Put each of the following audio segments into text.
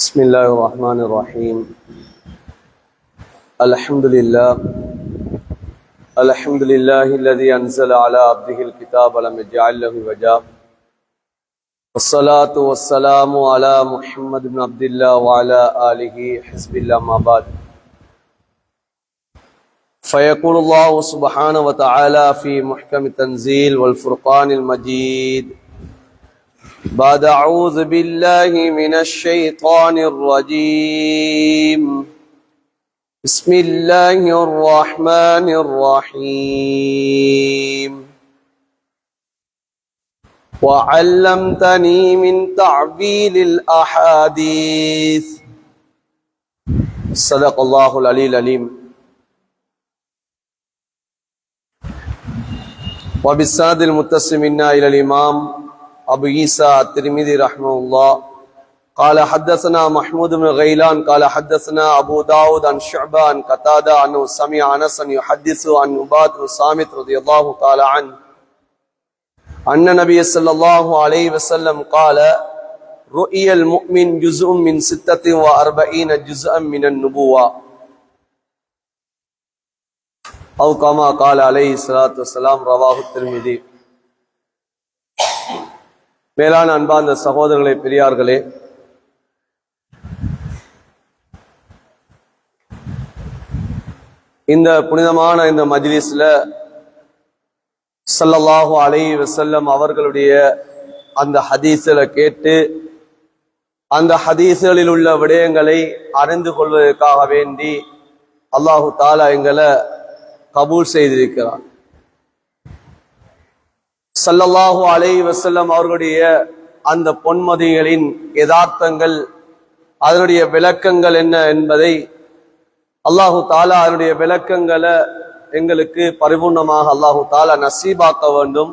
بسم الله الرحمن الرحيم. الحمد لله الذي أنزل على عبده الكتاب ولم يجعل له عوجا، والصلاة والسلام على محمد بن عبد الله وعلى آله حزب الله. ما بعد، فيقول الله سبحانه وتعالى في محكم التنزيل والفرقان المجيد: بعد أعوذ بالله من الشيطان الرجيم، بسم الله الرحمن الرحيم. وعلمتني من تعبيل الأحاديث. صدق الله العلي العليم. وبالسند المتصل منا إلى الإمام أبو عيسى الترمذي رحمه الله قال حدثنا محمود بن غيلان قال حدثنا أبو داود عن شعبة عن قتادة أنه سمع أنسا يحدث عن عبادة بن صامت رضي الله تعالى عنه أن النبي صلى الله عليه وسلم قال: رؤي المؤمن جزء من 46 جزءا من النبوة، أو كما قال عليه الصلاة والسلام. رواه الترمذي. மேலான அன்பார்ந்த சகோதரர்களே, பெரியார்களே, இந்த புனிதமான இந்த மஜ்லிஸ்ல ஸல்லல்லாஹு அலைஹி வஸல்லம் அவர்களுடைய அந்த ஹதீஸ்களை கேட்டு அந்த ஹதீஸ்களில் உள்ள விடயங்களை அறிந்து கொள்வதற்காக வேண்டி அல்லாஹு தஆலா எங்களை கபூல் செய்திருக்கிறார். ஸல்லல்லாஹு அலைஹி வஸல்லம் அவர்களுடைய அந்த பொன்மதிகளின் யதார்த்தங்கள், அதனுடைய விளக்கங்கள் என்ன என்பதை அல்லாஹு தஆலா அதனுடைய விளக்கங்களை எங்களுக்கு பரிபூர்ணமாக அல்லாஹு தஆலா நசீபாக்க வேண்டும்.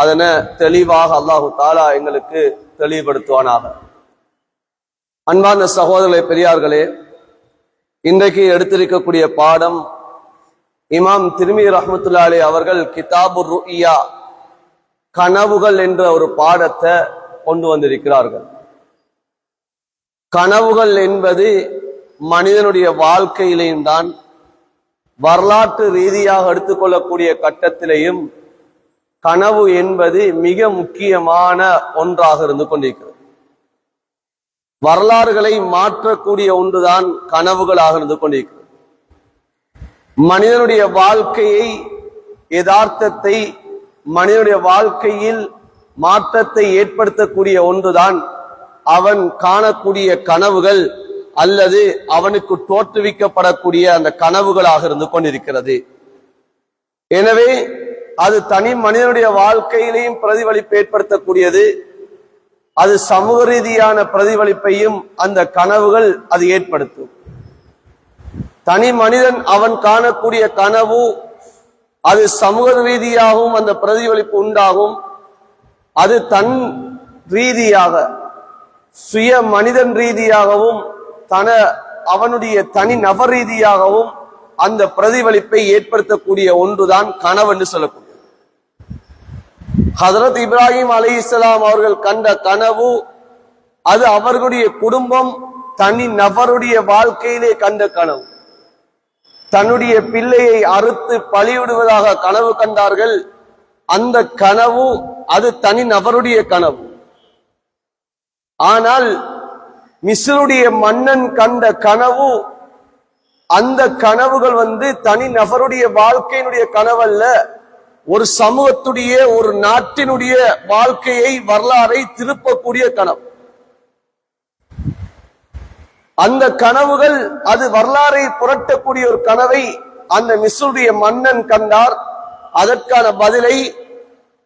அதனை தெளிவாக அல்லாஹு தஆலா எங்களுக்கு தெளிவுபடுத்துவானாக. அன்பார்ந்த சகோதரர்களே, பெரியார்களே, இன்றைக்கு எடுத்திருக்கக்கூடிய பாடம் இமாம் திர்மிதி ரஹ்மத்துல்லாஹி அலைஹி அவர்கள் கிதாபுர் ருஇயா, கனவுகள் என்ற ஒரு பாடத்தை கொண்டு வந்திருக்கிறார்கள். கனவுகள் என்பது மனிதனுடைய வாழ்க்கையிலேயும் தான், வரலாற்று ரீதியாக எடுத்துக்கொள்ளக்கூடிய கட்டத்திலேயும் கனவு என்பது மிக முக்கியமான ஒன்றாக இருந்து கொண்டிருக்கிறது. வரலாறுகளை மாற்றக்கூடிய ஒன்றுதான் கனவுகளாக இருந்து கொண்டிருக்கிறது. மனிதனுடைய வாழ்க்கையை, யதார்த்தத்தை, மனிதனுடைய வாழ்க்கையில் மாற்றத்தை ஏற்படுத்தக்கூடிய ஒன்றுதான் அவன் காணக்கூடிய கனவுகள் அல்லது அவனுக்கு தோற்றுவிக்கப்படக்கூடிய அந்த கனவுகளாக இருந்து கொண்டிருக்கிறது. எனவே அது தனி மனிதனுடைய வாழ்க்கையிலையும் பிரதிபலிப்பு ஏற்படுத்தக்கூடியது. அது சமூக ரீதியான பிரதிபலிப்பையும் அந்த கனவுகள் அது ஏற்படுத்தும். தனி மனிதன் அவன் காணக்கூடிய கனவு அது சமூக ரீதியாகவும் அந்த பிரதிபலிப்பு உண்டாகும். அது தன் ரீதியாக, சுய மனிதன் ரீதியாகவும் அவனுடைய தனி நபர் ரீதியாகவும் அந்த பிரதிபலிப்பை ஏற்படுத்தக்கூடிய ஒன்றுதான் கனவு என்று சொல்லக்கூடிய. ஹஜ்ரத் இப்ராஹிம் அலைஹிஸ்ஸலாம் அவர்கள் கண்ட கனவு அது அவர்களுடைய குடும்பம், தனி நபருடைய வாழ்க்கையிலே கண்ட கனவு. தன்னுடைய பிள்ளையை அறுத்து பலியிடுவதாக கனவு கண்டார்கள். அந்த கனவு அது தனி நபருடைய கனவு. ஆனால் மிஸ்ருடைய மன்னன் கண்ட கனவு, அந்த கனவுகள் தனி நபருடைய வாழ்க்கையினுடைய கனவல்ல, ஒரு சமூகத்துடைய, ஒரு நாட்டினுடைய வாழ்க்கையை, வரலாறை திருப்பக்கூடிய கனவு. அந்த கனவுகள் அது வரலாறை புரட்டக்கூடிய ஒரு கனவை அந்த மிஸ்ருடைய மன்னன் கண்டார். அதற்கான பதிலை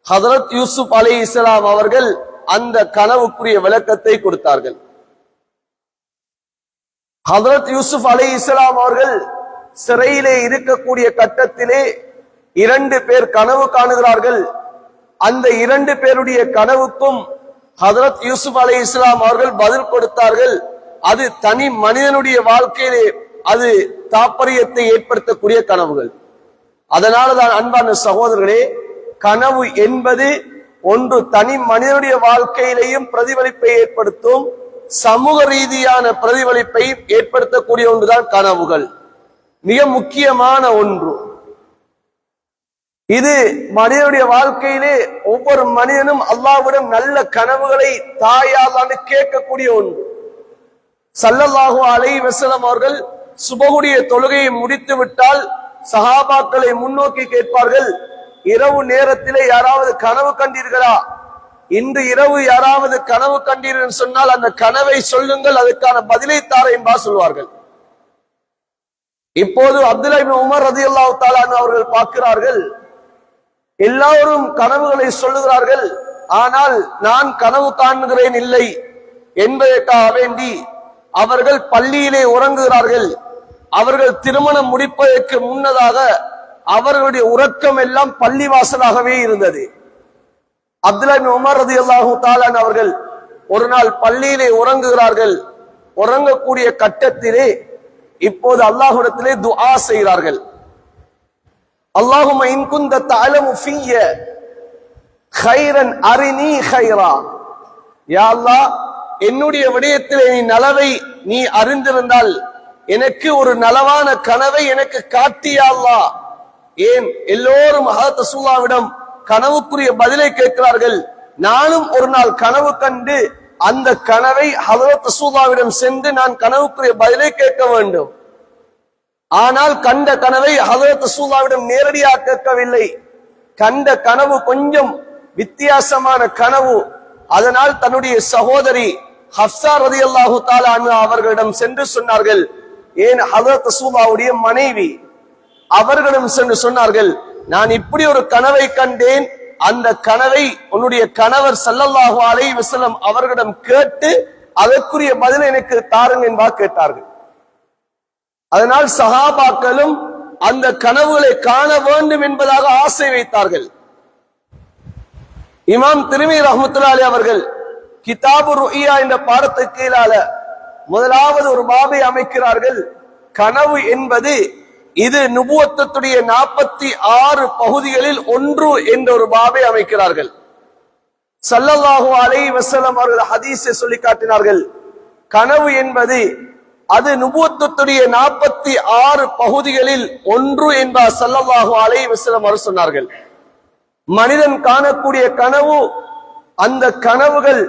ஹஜ்ரத் யூசுப் அலைஹிஸ்ஸலாம் அவர்கள் அந்த கனவுக்குரிய விளக்கத்தை கொடுத்தார்கள். ஹஜ்ரத் யூசுப் அலைஹிஸ்ஸலாம் அவர்கள் சிறையிலே இருக்கக்கூடிய கட்டத்திலே 2 பேர் கனவு காணுகிறார்கள். அந்த 2 பேருடைய கனவுக்கும் ஹஜ்ரத் யூசுப் அலைஹிஸ்ஸலாம் அவர்கள் பதில் கொடுத்தார்கள். அது தனி மனிதனுடைய வாழ்க்கையிலே அது தாற்பயத்தை ஏற்படுத்தக்கூடிய கனவுகள். அதனாலதான் அன்பான சகோதரர்களே, கனவு என்பது ஒன்று தனி மனிதனுடைய வாழ்க்கையிலேயும் பிரதிபலிப்பை ஏற்படுத்தும், சமூக ரீதியான பிரதிபலிப்பை ஏற்படுத்தக்கூடிய ஒன்றுதான் கனவுகள். மிக முக்கியமான ஒன்று. இது மனிதனுடைய வாழ்க்கையிலே ஒவ்வொரு மனிதனும் அல்லாஹ்விடம் நல்ல கனவுகளை தாயால் கேட்கக்கூடிய ஒன்று. ஸல்லல்லாஹு அலைஹி வஸல்லம் அவர்கள் சுபஹுடைய தொழுகையை முடித்து விட்டால் சஹாபாக்களை முன்னோக்கி கேட்பார்கள், இரவு நேரத்திலே யாராவது கனவு கண்டீர்களா? இன்று இரவு யாராவது கனவு கண்டீர்கள் சொன்னால் அந்த கனவை சொல்லுங்கள், அதுக்கான பதிலை தார என்பா சொல்வார்கள். இப்போது அப்துல்லா இப்னு உமர் ரலியல்லாஹு தஆலா அவர்கள் பார்க்கிறார்கள், எல்லாரும் கனவுகளை சொல்லுகிறார்கள், ஆனால் நான் கனவு காண்கிறேன் இல்லை என்பதற்காக வேண்டி அவர்கள் பள்ளியிலே உறங்குகிறார்கள். அவர்கள் திருமணம் முடிப்பதற்கு முன்னதாக அவர்களுடைய உறக்கம் எல்லாம் பள்ளிவாசலாகவே இருந்தது. அப்துல்லா இப்னு உமர் ரலியல்லாஹு தஆலா அவர்கள் ஒரு நாள் பள்ளியிலே உறங்குகிறார்கள். உறங்கக்கூடிய கட்டத்திலே இப்போது அல்லாஹ்விடத்திலே துஆ செய்கிறார்கள். அல்லாஹும்ம இன் குன்த தஅலமு ஃபிய்ய கைரன் அரினி கைரா. யா அல்லாஹ், என்னுடைய விடயத்திலே நீ நலவை நீ அறிந்திருந்தால் எனக்கு ஒரு நலவான கனவை எனக்கு காட்டியா அல்லாஹ். ஏன் எல்லோரும் ஹஜ்ரத் ரசூலுல்லாஹ்விடம் கனவுக்குரிய பதிலை கேட்கிறார்கள். நானும் ஒரு நாள் கனவு கண்டு அந்த கனவை ஹஜ்ரத் ரசூலுல்லாஹ்விடம் சென்று நான் கனவுக்குரிய பதிலை கேட்க வேண்டும். ஆனால் கண்ட கனவை ஹஜ்ரத் ரசூலுல்லாஹ்விடம் நேரடியாக கேட்கவில்லை. கண்ட கனவு கொஞ்சம் வித்தியாசமான கனவு. அதனால் தன்னுடைய சகோதரி ஹப்ஸா ரலியல்லாஹு தஆலா அன்ஹா அவர்களிடம் சென்று சொன்னார்கள். ஏன் ஹஜ்ரத் ரசூலுல்லாஹ்வுடைய மனைவி அவர்களிடம் சென்று சொன்னார்கள், நான் இப்படி ஒரு கனவை கண்டேன், அந்த கனவை உன்னுடைய கணவர் ஸல்லல்லாஹு அலைஹி வஸல்லம் அவர்களிடம் கேட்டு அதற்குரிய பதிலை எனக்கு தாருங்க என்பா கேட்டார்கள். அதனால் சஹாபாக்களும் அந்த கனவுகளை காண வேண்டும் என்பதாக ஆசை வைத்தார்கள். இமாம் திர்மிதி ரஹ்மத்துல்லாஹி அலைஹி அவர்கள் கிதாபு ருஇயா என்ற பாடத்துக்கு கீழால முதலாவது ஒரு பாபை அமைக்கிறார்கள். கனவு என்பது இது நுபுவத்துடைய 46 பகுதிகளில் ஒன்று என்ற ஒரு பாபை அமைக்கிறார்கள். ஸல்லல்லாஹு அலைஹி வஸல்லம் அவர்கள் ஹதீஸை சொல்லி காட்டினார்கள், கனவு என்பது அது நுபுவத்துடைய 46 பகுதிகளில் ஒன்று என்பார் ஸல்லல்லாஹு அலைஹி வஸல்லம் அவர்கள் சொன்னார்கள். மனிதன் காணக்கூடிய கனவு, அந்த கனவுகள்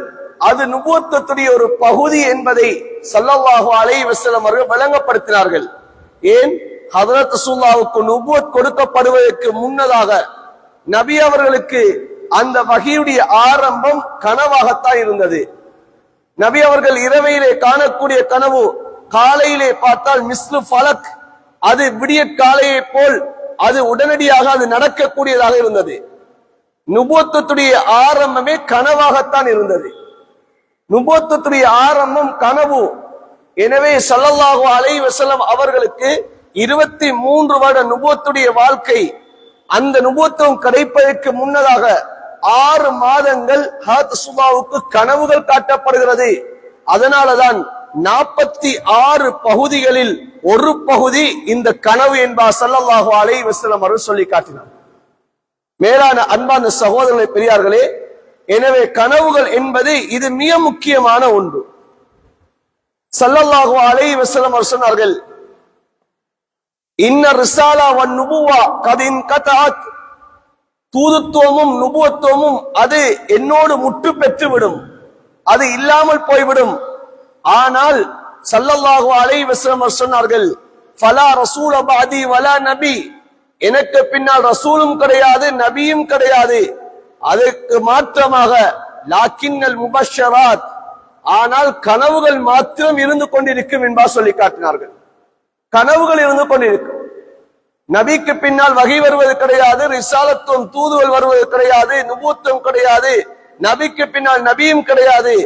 அது நுபுவத்துடைய ஒரு பகுதி என்பதை ஸல்லல்லாஹு அலைஹி வஸல்லம் அவர்கள் விளங்கப்படுத்தினார்கள். ஏன்? ஹஜ்ரத் ரசூலுல்லாஹ்வுக்கு நுபுவத் கொடுக்கப்படுவதற்கு முன்னதாக நபி அவர்களுக்கு அந்த வஹீயுடைய ஆரம்பம் கனவாகத்தான் இருந்தது. நபி அவர்கள் இரவையிலே காணக்கூடிய கனவு காலையிலே பார்த்தால் மிஸ்லு ஃபலக், அது விடிய காலையை போல் அது உடனடியாக அது நடக்கக்கூடியதாக இருந்தது. நுபுவத்துடைய ஆரம்பமே கனவாகத்தான் இருந்தது. நுபுவத்துடைய ஆரம்பம் கனவு. எனவே ஸல்லல்லாஹு அலைஹி வஸல்லம் அவர்களுக்கு 23 வருட நுபுவத்துடைய வாழ்க்கை. அந்த நுபுவத்துவம் கிடைப்பதற்கு முன்னதாக 6 மாதங்கள் ஹஜ்ரத் ரசூலுல்லாஹ்வுக்கு கனவுகள் காட்டப்படுகிறது. அதனாலதான் 46 பகுதிகளில் ஒரு பகுதி இந்த கனவு என்பார் ஸல்லல்லாஹு அலைஹி வஸல்லம் அவர்கள் சொல்லி காட்டினார். மேலான அன்பான சகோதரர்களே, பெரியார்களே, எனவே கனவுகள் என்பது இது மிக முக்கியமான ஒன்று. ஸல்லல்லாஹு அலைஹி வஸல்லம் அவர்கள் சொன்னார்கள், இன்ன ரிசாலா வன் நுபுவா கதின் கதஅத், தூதுத்துவமும் நுபுவத்துவமும் அது என்னோடு முற்று பெற்றுவிடும், அது இல்லாமல் போய்விடும். ஆனால் ஸல்லல்லாஹு அலைஹி வஸல்லம் சொன்னார்கள், ஃபலா ரசூல பஅதி வலா நபி, எனக்கு பின்னால் ரசூலும் கிடையாது நபியும் கிடையாது. அதற்கு மாற்றமாக லாக்கின்னல் முபஷ்ஷராத், ஆனால் கனவுகள் மாத்திரம் இருந்து கொண்டிருக்கும் என்பா சொல்லி காட்டினார்கள். கனவுகள் இருந்து கொண்டிருக்கும். நபிக்கு பின்னால் வகை வருவது கிடையாது, ரிசாலத்துவம் தூதுகள் வருவது கிடையாது, நுபுவத்துவம் கிடையாது, நபிக்கு பின்னால் நபியும் கிடையாது.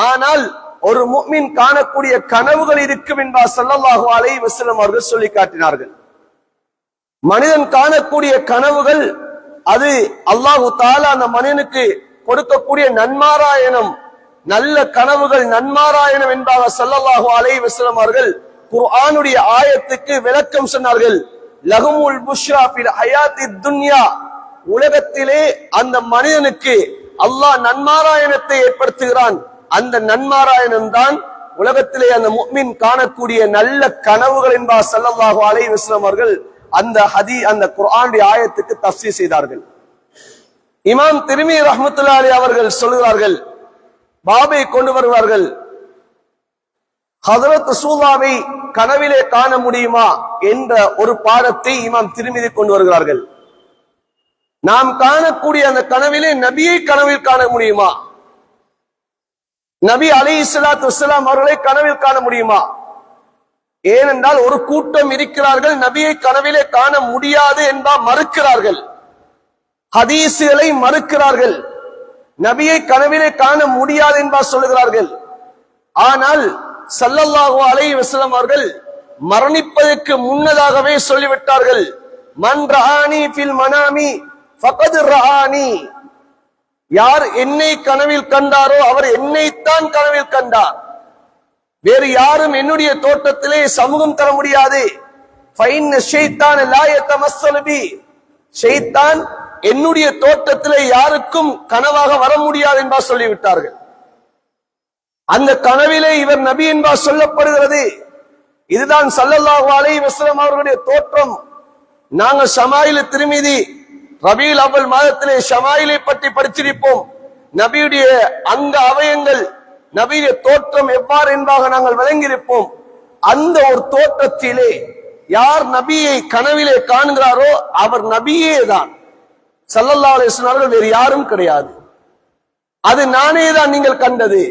ஆனால் ஒரு முஃமின் காணக்கூடிய கனவுகள் இருக்கும் என்பா ஸல்லல்லாஹு அலைஹி வஸல்லம் அவர்கள் சொல்லி காட்டினார்கள். மனிதன் காணக்கூடிய கனவுகள் அது அல்லாஹு தஆலா அந்த மனிதனுக்கு கொடுக்கக்கூடிய நன்மாராயணம். நல்ல கனவுகள் நன்மாராயணம் என்பாக ஸல்லல்லாஹு அலைஹி வஸல்லம் அவர்கள் குர்ஆனுடைய ஆயத்துக்கு விளக்கம் சொன்னார்கள். லஹுமுல் புஷ்ரா ஃபில் ஹயாத்தித் துன்யா, உலகத்திலே அந்த மனிதனுக்கு அல்லாஹ் நன்மாராயணத்தை ஏற்படுத்துகிறான். அந்த நன்மாராயணன் தான் உலகத்திலே அந்த முஃமின் காணக்கூடிய நல்ல கனவுகள் என்பார் ஸல்லல்லாஹு அலைஹி வஸல்லம் அவர்கள் அந்த குர்ஆனுடைய ஆயத்துக்கு தஃப்சீர் செய்தார்கள். இமாம் திர்மிதி ரஹ்மத்துல்லாஹி அலைஹி அவர்கள் சொல்கிறார்கள், பாபை கொண்டு வருவார்கள், ஹஜ்ரத் ரசூலுல்லாஹை கனவிலே காண முடியுமா என்ற ஒரு பாடத்தை இமாம் திர்மிதி கொண்டு வருகிறார்கள். நாம் காணக்கூடிய அந்த கனவிலே நபியை கனவில் காண முடியுமா? நபி அலைஹிஸ்ஸலாத்து வஸ்ஸலாம் அவர்களை கனவில் காண முடியுமா? ஏனென்றால் ஒரு கூட்டம் இருக்கிறார்கள், நபியை கனவிலே காண முடியாது என்பார் மறுக்கிறார்கள், ஹதீசுகளை மறுக்கிறார்கள், நபியை கனவிலே காண முடியாது என்பார் சொல்லுகிறார்கள். ஆனால் ஸல்லல்லாஹு அலைஹி வஸல்லம் அவர்கள் மரணிப்பதற்கு முன்னதாகவே சொல்லிவிட்டார்கள், மன் ரஆனி ஃபில் மனாமி ஃபகத் ரஆனி, யார் என்னை கனவில் கண்டாரோ அவர் என்னைத்தான் கனவில் கண்டார், வேறு யாரும் என்னுடைய தோட்டத்திலே சமூகம் தர முடியாது. ஃபைன்ன ஷைத்தான் லா யதமஸ்ஸலு பி, ஷைத்தான் என்னுடைய தோட்டத்திலே யாருக்கும் கனவாக வர முடியாது என்பார் சொல்லிவிட்டார்கள். அந்த கனவிலே இவர் நபி என்பார் சொல்லப்படுகிறது. இதுதான் ஸல்லல்லாஹு அலைஹி வஸல்லம் அவர்களுடைய தோற்றம். நாங்கள் ஷமாயில் திர்மிதி ரபீல் அவ்வல் மாதத்திலே ஷமாயிலை பற்றி படிச்சிருப்போம். நபியுடைய அங்க அவயங்கள், நபியுடைய தோற்றம் எவ்வாறு என்பதாக நாங்கள் விளங்கியிருப்போம். அந்த ஒரு தோற்றத்திலே யார் நபியை கனவிலே காண்கிறாரோ அவர் நபியே தான். ஸல்லல்லாஹு அலைஹி வஸல்லம் அவர்கள் வேறு யாரும் கிடையாது. அது நானே தான் நீங்கள் கண்டது,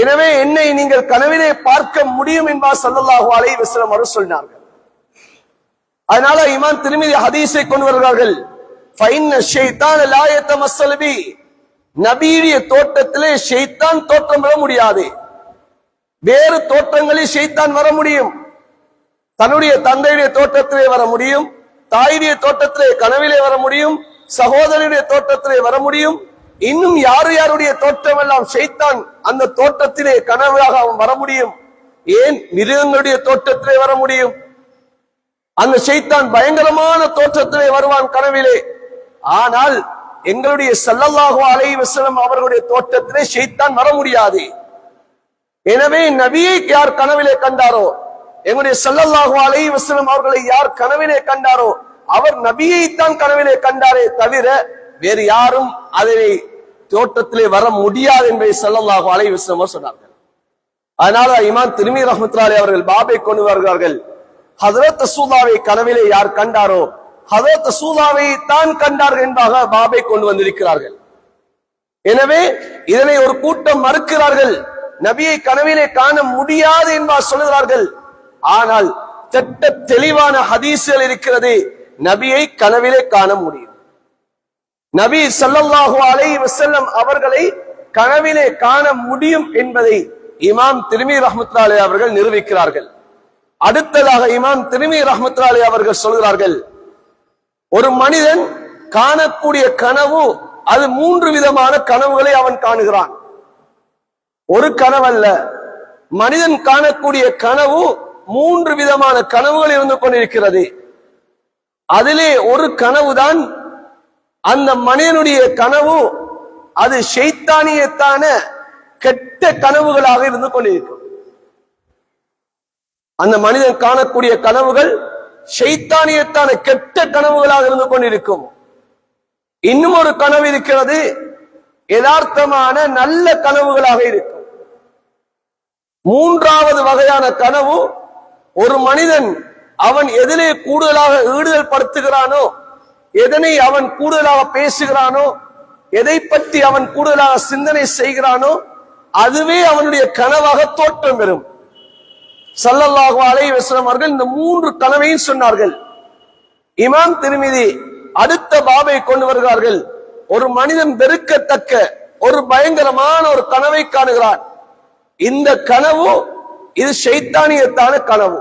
எனவே என்னை நீங்கள் கனவிலே பார்க்க முடியும் என்பார் ஸல்லல்லாஹு அலைஹி வஸல்லம் அவர்கள் சொன்னார்கள். அதனால இமாம் திர்மிதி ஹதீஸை கொண்டு வருகிறார்கள், ஃபைன்ன ஷைத்தான் லா யதமஸ்ஸலு பி, நபியுடைய தோற்றத்திலே ஷைத்தான் தோற்றம் பெற முடியாது. வேறு தோற்றங்களில் ஷைத்தான் வர முடியும். தன்னுடைய தந்தையுடைய தோற்றத்திலே வர முடியும், தாயுடைய தோற்றத்திலே கனவிலே வர முடியும், சகோதரனுடைய தோற்றத்திலே வர முடியும். இன்னும் யாருடைய தோற்றம் எல்லாம் ஷைத்தான் அந்த தோற்றத்திலே கனவாக அவன் வர முடியும். ஏன் மிருகங்களுடைய தோற்றத்திலே வர முடியும். அந்த ஷைத்தான் பயங்கரமான தோற்றத்திலே வருவான் கனவிலே. ஆனால் எங்களுடைய ஸல்லல்லாஹு அலைஹி வஸல்லம் அவர்களுடைய தோற்றத்திலே ஷைத்தான் வர முடியாது. எனவே நபியை யார் கனவிலே கண்டாரோ, எங்களுடைய ஸல்லல்லாஹு அலைஹி வஸல்லம் அவர்களை யார் கனவிலே கண்டாரோ அவர் நபியைத்தான் கனவிலே கண்டாரே தவிர வேறு யாரும் அதனை தோற்றத்திலே வர முடியாது என்பதை ஸல்லல்லாஹு அலைஹி வஸல்லம் சொன்னார்கள். அதனால இமாம் திர்மிதி ரஹ்மத்துல்லாஹி அலைஹி அவர்கள் பாபை கொண்டு வருகிறார்கள், ஹஜ்ரத் ரசூலுல்லாஹை கனவிலே யார் கண்டாரோ ஹஜ்ரத் ரசூலுல்லாஹை தான் கண்டார்கள் என்பதாக பாபை கொண்டு வந்திருக்கிறார்கள். எனவே இதனை ஒரு கூட்டம் மறுக்கிறார்கள், நபியை கனவிலே காண முடியாது என்பார் சொல்லுகிறார்கள். ஆனால் திட்ட தெளிவான ஹதீஸ்கள் இருக்கிறது, நபியை கனவிலே காண முடியும். நபி ஸல்லல்லாஹு அலைஹி வஸல்லம் அவர்களை கனவிலே காண முடியும் என்பதை இமாம் திர்மிதி ரஹ்மத்துல்லாஹி அலைஹி அவர்கள் நிரூபிக்கிறார்கள். அடுத்ததாக இமாம் திர்மிதி ரஹ்மத்துல்லாஹி அலைஹி அவர்கள் சொல்கிறார்கள், ஒரு மனிதன் காணக்கூடிய கனவு அது 3 விதமான கனவுகளை அவன் காணுகிறான். ஒரு கனவல்ல, மனிதன் காணக்கூடிய கனவு 3 விதமான கனவுகள் இருந்து கொண்டிருக்கிறது. அதிலே ஒரு கனவுதான் அந்த மனிதனுடைய கனவு, அது ஷைத்தானியத்தான கெட்ட கனவுகளாக இருந்து கொண்டிருக்கும். அந்த மனிதன் காணக்கூடிய கனவுகள் ஷைத்தானியத்தான கெட்ட கனவுகளாக இருந்து கொண்டிருக்கும். இன்னும் ஒரு கனவு இருக்கிறது, யதார்த்தமான நல்ல கனவுகளாக இருக்கும். 3வது வகையான கனவு, ஒரு மனிதன் அவன் எதிலே கூடுதலாக ஈடுதல் படுத்துகிறானோ, எதனை அவன் கூடுதலாக பேசுகிறானோ, எதை பற்றி அவன் கூடுதலாக சிந்தனை செய்கிறானோ அதுவே அவனுடைய கனவாக தோற்றம் பெறும். ஸல்லல்லாஹு அலைஹி வஸல்லம் அவர்கள் இந்த 3 கனவையும் சொன்னார்கள். இமாம் திர்மிதி அடுத்த பாபை கொண்டு வருகிறார்கள், ஒரு மனிதன் வெறுக்கத்தக்க ஒரு பயங்கரமான ஒரு கனவை காணுகிறான். இந்த கனவு இது ஷைத்தானியத்தான கனவு,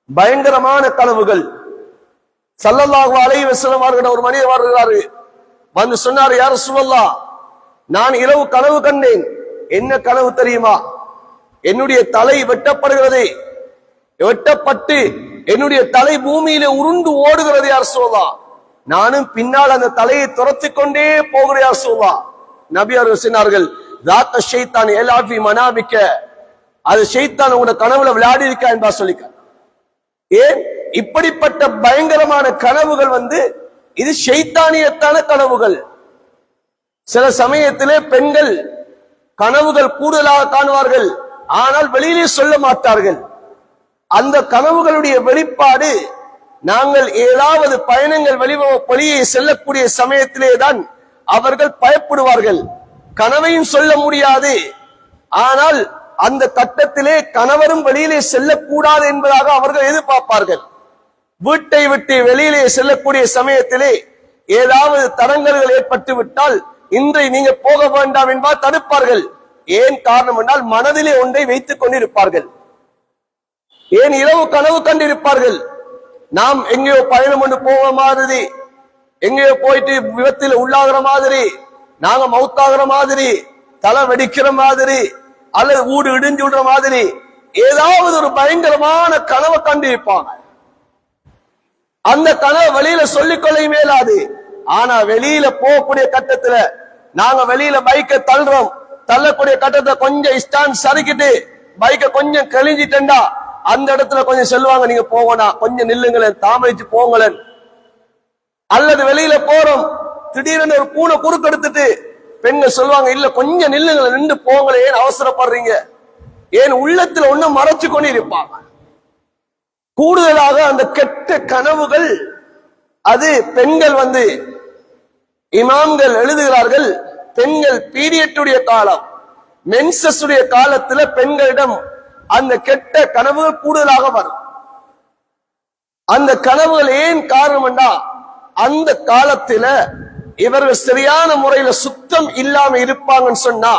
பயங்கரமான கனவுகள். ஸல்லல்லாஹு அலைஹி வஸல்லம் அவர்கள் ஒரு மனிதர் வருகிறாரு, வந்து சொன்னார், யா ரசூலல்லாஹ், நான் இரவு கனவு கண்டேன். என்ன கனவு தெரியுமா? என்னுடைய தலை வெட்டப்படுகிறது, வெட்டப்பட்டு என்னுடைய தலை பூமியிலே உருண்டு ஓடுகிறது யா ரசூலல்லாஹ். நானும் பின்னால் அந்த தலையை துரத்திக் கொண்டே போகிறேன் யா ரசூலல்லாஹ். நபி அவர்கள் சொன்னார்கள், ذاك الشيطان يلعب في منامك, அது ஷைத்தான் உங்க கனவுல விளையாடி இருக்கா என்பா சொல்லிக்க. ஏன் இப்படிப்பட்ட பயங்கரமான கனவுகள் இது ஷைத்தானியத்தான கனவுகள். சில சமயத்திலே பெண்கள் கனவுகள் கூடுதலாக காணுவார்கள், ஆனால் வெளியிலே சொல்ல மாட்டார்கள். அந்த கனவுகளுடைய வெளிப்பாடு நாங்கள் ஏதாவது பயணங்கள் வெளியே செல்லக்கூடிய சமயத்திலே தான் அவர்கள் பயப்படுவார்கள். கனவையும் சொல்ல முடியாது, ஆனால் அந்த கட்டத்திலே கணவரும் வெளியிலே செல்லக்கூடாது என்பதாக அவர்கள் எதிர்பார்ப்பார்கள். வீட்டை விட்டு வெளியிலே செல்லக்கூடிய சமயத்திலே ஏதாவது தடங்கல்கள் ஏற்பட்டு விட்டால் இன்றை நீங்க போக வேண்டாம் என்பால் தடுப்பார்கள். ஏன் காரணம் என்றால் மனதிலே ஒன்றை வைத்துக் கொண்டிருப்பார்கள். ஏன் இரவு கனவு கண்டிருப்பார்கள், நாம் எங்கேயோ பயணம் கொண்டு போக மாதிரி, எங்கேயோ போயிட்டு விபத்தில் உள்ளாகிற மாதிரி, நாங்க மவுத்தாகிற மாதிரி, தலை வெடிக்கிற மாதிரி, அல்லது ஊடு இடிஞ்சு விடுற மாதிரி ஏதாவது ஒரு பயங்கரமான கனவை கண்டிருப்பாங்க. அந்த கனவை வெளியில சொல்லிக்கொள்ள மேலாது. ஆனா வெளியில போகக்கூடிய கட்டத்துல நாங்க வெளியில பைக்கை தள்ளுறோம், தள்ளக்கூடிய கட்டத்தை கொஞ்சம் ஸ்டாண்ட் சறுக்கிட்டு பைக்கை கொஞ்சம் கழிஞ்சிட்டா அந்த இடத்துல கொஞ்சம் சொல்லுவாங்க, நீங்க போகணா கொஞ்சம் நில்லுங்களேன், தாமதிச்சு போங்களேன். அல்லது வெளியில போறோம், திடீரென ஒரு பூனை குறுக்கெடுத்துட்டு பெண்கள் சொல்லுவாங்க, இல்ல கொஞ்சம் நில்லுங்களேன், நின்று போங்களே, ஏன் அவசரப்படுறீங்க, ஏன் உள்ளத்துல ஒண்ணு மறைச்சு கொண்டு இருப்பாங்க. கூடுதலாக அந்த கெட்ட கனவுகள் அது பெண்கள் இமாம்கள் எழுதுகிறார்கள், பெண்கள் பீரியட்டுடைய காலம், மென்சஸுடைய காலத்துல பெண்களிடம் அந்த கெட்ட கனவுகள் கூடுதலாக வரும். அந்த கனவுகள் ஏன் காரணம்னா அந்த காலத்துல இவர்கள் சரியான முறையில சுத்தம் இல்லாம இருப்பாங்கன்னு சொன்னா,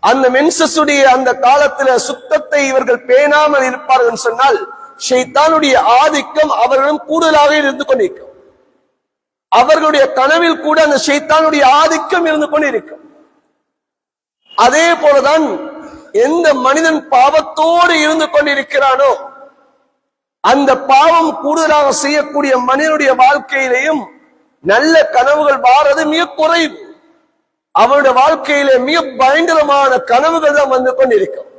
அந்த மென்சஸுடைய அந்த காலத்துல சுத்தத்தை இவர்கள் பேணாமல் இருப்பார்கள் சொன்னால் ஷைத்தானுடைய ஆதிக்கம் அவர்களிடம் கூடுதலாக இருந்து கொண்டிருக்கும். அவர்களுடைய கனவில் கூட அந்த ஷைத்தானுடைய ஆதிக்கம் இருந்து கொண்டிருக்கும். அதே போலதான் எந்த மனிதன் பாவத்தோடு இருந்து கொண்டிருக்கிறானோ அந்த பாவம் கூடுதலாக செய்யக்கூடிய மனிதனுடைய வாழ்க்கையிலேயும் நல்ல கனவுகள் வாரது மிக குறைவு. அவருடைய வாழ்க்கையிலே மிக பயங்கரமான கனவுகள் தான் வந்து கொண்டிருக்கும்.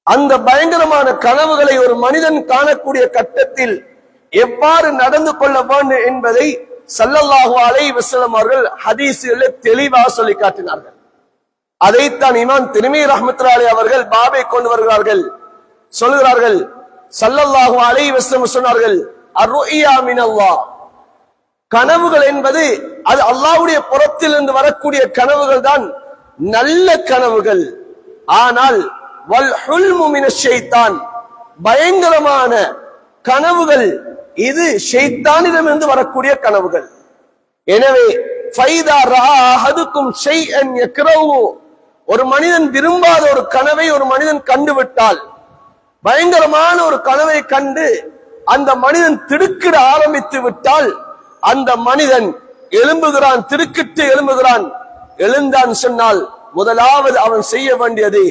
அந்த பயங்கரமான கனவுகளை ஒரு மனிதன் காணக்கூடிய கட்டத்தில் எவ்வாறு நடந்து கொள்ள வேண்டும் என்பதை ஸல்லல்லாஹு அலைஹி வஸல்லம் அவர்கள் ஹதீஸிலே தெளிவாக சொல்லி காட்டினார்கள். அதைத்தான் இமாம் திர்மிதி ரஹ்மத்துல்லாஹி அலைஹி அவர்கள் பாபை கொண்டு வருகிறார்கள். சொல்கிறார்கள், ஸல்லல்லாஹு அலைஹி வஸல்லம் சொன்னார்கள், அர்-ருய்யா மினல்லாஹ், கனவுகள் என்பது அது அல்லாஹ்வுடைய புறத்திலிருந்து வரக்கூடிய கனவுகள் தான் நல்ல கனவுகள். ஆனால் வல் ஹுல்மு மினஷ் ஷைத்தான், பயங்கரமான கனவுகள் இது ஷைத்தானிடமிருந்து வரக்கூடிய கனவுகள். எனவே ஃபைதா ரஆ அஹதுக்கும் ஷைஅன் யக்ரஹு, ஒரு மனிதன் விரும்பாத ஒரு கனவை ஒரு மனிதன் கண்டுவிட்டால், பயங்கரமான ஒரு கனவை கண்டு அந்த மனிதன் திடுக்கிட ஆரம்பித்து விட்டால், அந்த மனிதன் எழும்புகிறான், திடுக்கிட்டு எழும்புகிறான். எழுந்தான் சொன்னால் முதலாவது அவன் செய்ய வேண்டியது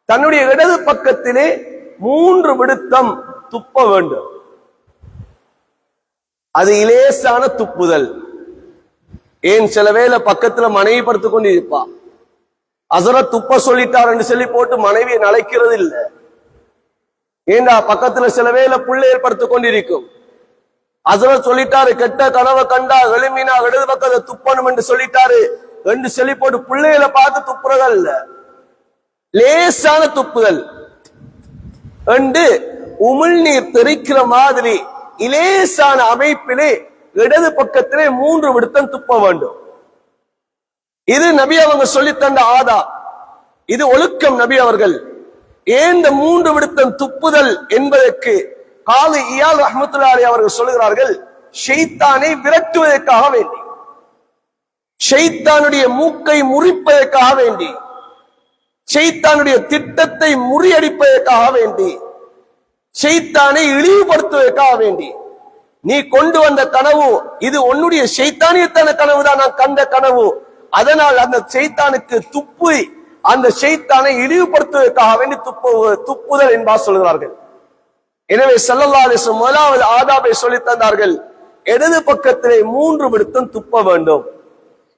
தன்னுடைய இடது பக்கத்திலே 3 விடுத்தம் துப்ப வேண்டும். அது இலேசான துப்புதல். ஏன் சில வேளை பக்கத்துல மனைவி படுத்து கொண்டு இருப்பா, ஹஸரத் துப்ப சொல்லிட்டார் என்று சொல்லி போட்டு மனைவியை நலைக்கிறது இல்லை. ஏண்டா பக்கத்துல சில வேளை பிள்ளைகள் படுத்து கொண்டிருக்கும், ஹஸரத் சொல்லிட்டாரு கெட்ட கனவை கண்டா எழுமினா இடது பக்கத்தை துப்பணும் என்று சொல்லிட்டாரு என்று சொல்லி போட்டு பிள்ளைகளை பார்த்து துப்புறதல் இல்ல, லேசான துப்புதல் என்று உமிழ்நீர் தெரிக்கிற மாதிரி இலேசான அமைப்பிலே இடது பக்கத்திலே 3 விடுத்தம் துப்ப வேண்டும். இது நபி அவங்க சொல்லி தந்த ஆதா, இது ஒழுக்கம் நபி அவர்கள். ஏன் இந்த 3 விடுத்தம் துப்புதல் என்பதற்கு காலி இயால் ரஹ்மத்துல்லாஹி அலைஹி அவர்கள் சொல்லுகிறார்கள், ஷைத்தானை விரட்டுவதற்காக வேண்டி, ஷைத்தானுடைய மூக்கை முறிப்பதற்காக வேண்டி, ஷைத்தானுடைய திட்டத்தை முறியடிப்பதற்காக வேண்டி, ஷைத்தானை இழிவுபடுத்துவதற்காக வேண்டி. நீ கொண்டு வந்த கனவு இது உன்னுடைய ஷைத்தானியத்தான கனவு தான், நான் கண்ட கனவு, அதனால் அந்த ஷைத்தானுக்கு துப்பி அந்த ஷைத்தானை இழிவுபடுத்துவதற்காக வேண்டி துப்புதல் என்பா சொல்கிறார்கள். எனவே ஸல்லல்லாஹு அலைஹி வஸல்லம் முதலாவது ஆதாபை சொல்லி தந்தார்கள், இடது பக்கத்திலே 3 விடுத்தம் துப்ப வேண்டும்.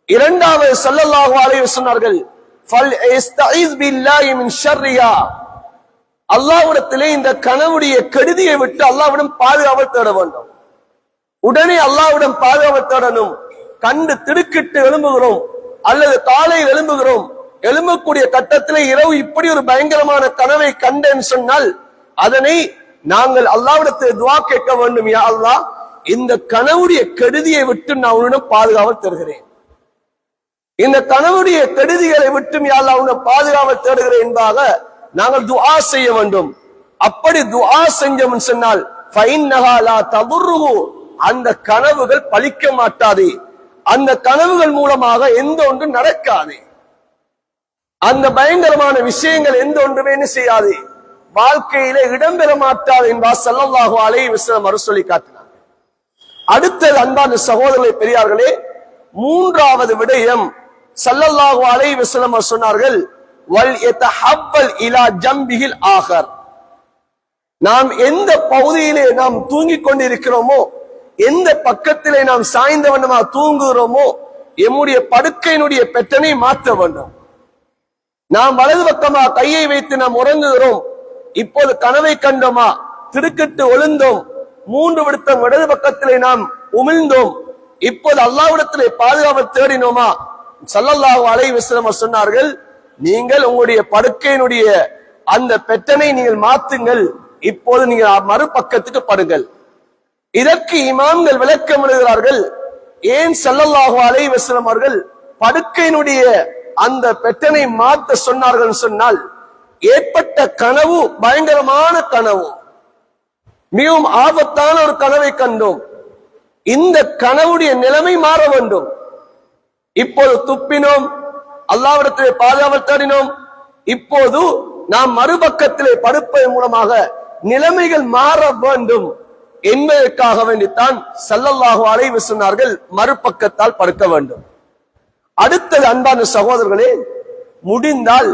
இரண்டாவது ஸல்லல்லாஹு அலைஹி வஸல்லம் சொன்னார்கள், ஃபல் இஸ்தஈஸ் பில்லாஹி மின் ஷர்ரிஹா, அல்லாஹ்விடத்திலே இந்த கனவுடைய கெடுதியை விட்டு அல்லாஹ்விடம் பாதுகாவல் தேட வேண்டும். உடனே அல்லாஹ்விடம் பாதுகாவல் தேடணும். கண்டு திடுக்கிட்டு எழும்புகிறோம் அல்லது காலையில் எழும்புகிறோம், எழும்பக்கூடிய கட்டத்திலே இரவு இப்படி ஒரு பயங்கரமான கனவை கண்டேன்னு சொன்னால் அதனை நாங்கள் அல்லாஹ்விடத்தில் துஆ கேட்க வேண்டும். யா அல்லாஹ், இந்த கனவுடைய கெடுதியை விட்டு நான் உன்னிடம் பாதுகாவல் தருகிறேன், இந்த கனவுடைய கெடுதிகளை விட்டு யா அல்லாஹ் உன்னை பாதுகாவல் தேடுகிறேன் என்பதாக நாங்கள் துஆ செய்ய வேண்டும். அப்படி துஆ செஞ்சோம்னு சொன்னால் ஃபைன்னஹா லா ததுர்ருஹு, அந்த கனவுகள் பலிக்க மாட்டாது, அந்த கனவுகள் மூலமாக எந்த ஒன்றும் நடக்காது, அந்த பயங்கரமான விஷயங்கள் எந்த ஒன்றுமே என்ன செய்யாது, வாழ்க்கையிலே இடம்பெற மாட்டாது என்பார் ஸல்லல்லாஹு அலைஹி வஸல்லம் அவர்கள் சொல்லி காட்டினார். அடுத்தது அன்பான சகோதரர்களே பெரியார்களே, மூன்றாவது விடயம் ஸல்லல்லாஹு அலைஹி வஸல்லம் அவர்கள் சொன்னார்கள், வல் யதஹப்பல் இலா ஜம்பிஹில் ஆகர், நாம் எந்த பகுதியிலே நாம் தூங்கிக் கொண்டிருக்கிறோமோ, எந்த பக்கத்திலே நாம் சாய்ந்த வண்ணமாக தூங்குகிறோமோ, எம்முடைய படுக்கையினுடைய பெட்டனை மாற்ற வேண்டும். நாம் வலது பக்கமாக கையை வைத்து நாம் உறங்குகிறோம், இப்போது கனவை கண்டோமா, திடுக்கிட்டு ஒளிந்தோம், 3 விடுத்தம் இடது பக்கத்திலே நாம் உமிழ்ந்தோம், இப்போது அல்லாஹ்விடத்திலே பாதுகாவல் தேடினோமா, ஸல்லல்லாஹு அலைஹி வஸல்லம் சொன்னார்கள், நீங்கள் உங்களுடைய படுக்கையினுடைய அந்த பெட்டனை நீங்கள் மாற்றுங்கள், இப்போது நீங்கள் மறுபக்கத்துக்கு படுங்கள். இதற்கு இமாம்கள் விளக்கம் எழுதுகிறார்கள், ஏன் ஸல்லல்லாஹு அலைஹி வஸல்லம் அவர்கள் படுக்கையினுடைய அந்த பெட்டனை மாற்ற சொன்னார்கள் சொன்னால், ஏற்பட்ட கனவு பயங்கரமான கனவு, மிகவும் ஆபத்தான ஒரு கனவை கண்டோம், இந்த கனவுடைய நிலைமை மாற வேண்டும். இப்போது துப்பினோம், அல்லாஹ்விடத்திலே பாதுகாவல் தேடினோம், இப்போது நாம் மறுபக்கத்திலே படுப்பதன் மூலமாக நிலைமைகள் மாற வேண்டும் என்பதற்காக வேண்டித்தான் ஸல்லல்லாஹு அலைஹி வஸல்லம் சொன்னார்கள், மறுபக்கத்தால் படுக்க வேண்டும். அடுத்தது அன்பான சகோதரர்களே, முடிந்தால்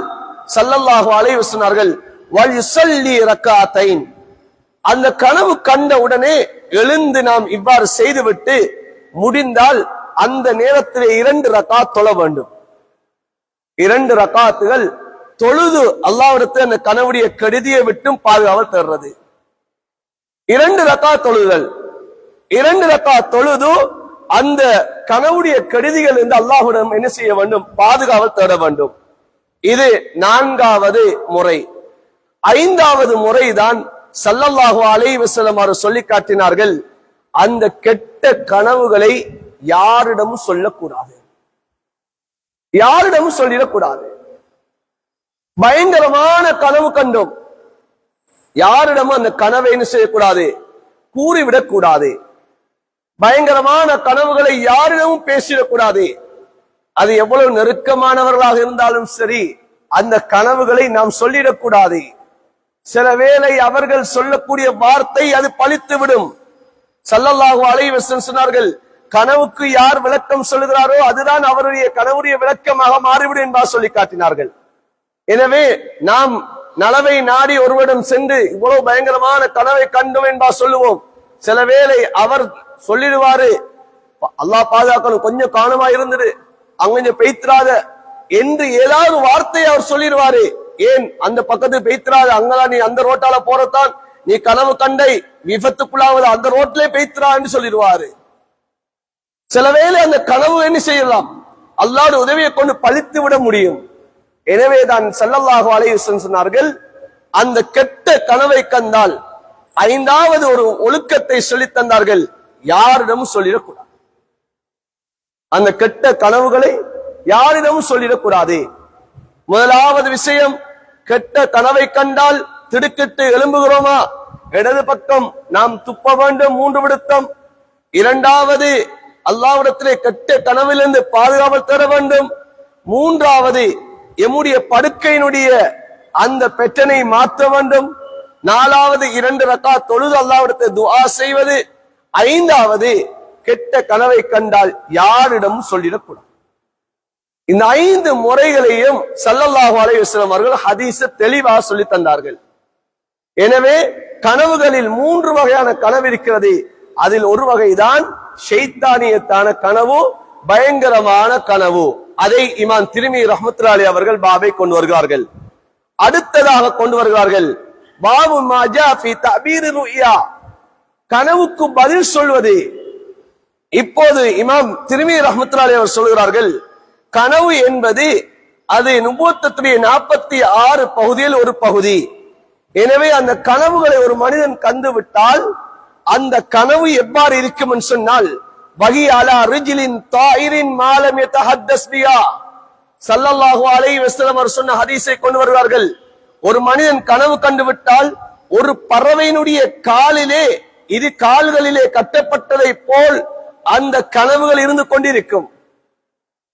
ஸல்லல்லாஹு அலைஹி வஸல்லம் சொன்னார்கள், வல் யுஸல்லி ரக்அத்தைன், அந்த கனவு கண்ட உடனே எழுந்து நாம் இவ்வாறு செய்துவிட்டு முடிந்தால் அந்த நேரத்திலே 2 ரக்அத் தொழ வேண்டும். 2 ரக்அத்துகள் தொழுது அல்லாஹ்விடத்தில் அந்த கனவுடைய கெடுதியை விட்டும் பாதுகாவல் தருறது. 2 ரக்அத் தொழுதல், 2 ரக்அத் தொழுது அந்த கனவுடைய கெடுதிகள் இருந்து அல்லாஹ்விடம் என்ன செய்ய வேண்டும், பாதுகாவல் தேட வேண்டும். இது 4வது முறை. 5வது முறைதான் ஸல்லல்லாஹு அலைஹி வஸல்லம் அவர்கள் சொல்லி காட்டினார்கள், அந்த கெட்ட கனவுகளை யாரிடமும் சொல்லக்கூடாது, யாரிடமும் சொல்லிடக்கூடாது. பயங்கரமான கனவு கண்டோம், யாரிடமும் அந்த கனவை என்ன செய்யக்கூடாது, கூறிவிடக் கூடாது. பயங்கரமான கனவுகளை யாரிடமும் பேசிடக்கூடாது. அது எவ்வளவு நெருக்கமானவர்களாக இருந்தாலும் சரி, அந்த கனவுகளை நாம் சொல்லிடக்கூடாது. சில வேளை அவர்கள் சொல்லக்கூடிய வார்த்தை அது பலித்து விடும். ஸல்லல்லாஹு அலைஹி வஸல்லம் சொன்னார்கள், கனவுக்கு யார் விளக்கம் சொல்லுகிறாரோ அதுதான் அவருடைய கனவுடைய விளக்கமாக மாறிவிடும் என்பா சொல்லி காட்டினார்கள். எனவே நாம் நலவை நாடி ஒருவரிடம் சென்று இவ்வளவு பயங்கரமான கனவை கண்டோம் என்பா சொல்லுவோம். சில வேளை அவர் சொல்லிடுவாரு, அல்லாஹ் பாதுகாக்கணும், கொஞ்சம் காணுமா இருந்துடு, அங்க பெய்த்திராத என்று ஏதாவது வார்த்தையை அவர் சொல்லிடுவாரு. ஏன் அந்த பக்கத்துக்கு பெய்த்திராத, அங்கதான் நீ அந்த ரோட்டால போறதான் நீ கனவு கண்டை, விபத்துக்குள்ளாவது அந்த ரோட்லயே பெய்த்திரா என்று சொல்லிடுவாரு. சில வேளை அந்த கனவு என்ன செய்யலாம், அல்லாஹ்வுடைய உதவியை கொண்டு பழித்து விட முடியும். எனவேதான் ஸல்லல்லாஹு அலைஹி வஸல்லம் சொன்னார்கள், அந்த கெட்ட கனவை கண்டால் 5வது ஒரு ஒழுக்கத்தை சொல்லித் தந்தார்கள், யாரிடமும் சொல்லிடக்கூடாது. அந்த கெட்ட கனவுகளை யாரிடமும் சொல்லிடக்கூடாது. முதலாவது விஷயம், கெட்ட கனவை கண்டால் திடுக்கிட்டு எழும்புகிறோமா, இடது பக்கம் நாம் துப்ப வேண்டும் 3 விடுத்தம். 2வது அல்லாஹ்விடத்திலே கெட்ட கனவிலிருந்து பாதுகாவல் தர வேண்டும். 3வது எம்முடைய படுக்கையினுடைய அந்த பெட்டனை மாற்ற வேண்டும். 4வது 2 ரக்அத் தொழுது அல்லாஹ்விடத்தை துஆ செய்வது. 5வது கெட்ட கனவை கண்டால் யாரிடமும் சொல்லிடக்கூடாது. இந்த 5 முறைகளையும் ஸல்லல்லாஹு அலைஹி வஸல்லம் அவர்கள் ஹதீஸ தெளிவாக சொல்லி தந்தார்கள். எனவே கனவுகளில் 3 வகையான கனவு இருக்கிறது. அதில் ஒரு வகைதான் ஷைத்தானியத்தான கனவு, பயங்கரமான கனவு. அதை இமாம் திர்மிதி ரஹ்மத்துல்லாஹி அலைஹி அவர்கள் பாபை கொண்டு வருகிறார்கள். அடுத்ததாக கொண்டு வருகிறார்கள் பாபு மா ஜா ஃபீ தஅபீர் ருயா, கனவுக்கு பதில் சொல்வது. இப்போது இமாம் திர்மிதி ரஹ்மத்துல்லாஹி அலைஹி அவர் சொல்கிறார்கள், கனவு என்பது அது நுபுவத்துடைய 46 பகுதியில் ஒரு பகுதி. எனவே அந்த கனவுகளை ஒரு மனிதன் கண்டுவிட்டால் அந்த கனவு எவ்வாறு இருக்கும் என்று சொன்னால், வஹி அலா ரிஜ்லின் தாயிரின் மாலம் யதஹத்தஸ் பிஹா, ஸல்லல்லாஹு அலைஹி வஸல்லம் அவர் சொன்ன ஹதீஸை கொண்டு வருவார்கள். ஒரு மனிதன் கனவு கண்டுவிட்டால் ஒரு பறவையினுடைய காலிலே, இது கால்களிலே கட்டப்பட்டதை போல் அந்த கனவுகள் இருந்து கொண்டிருக்கும்.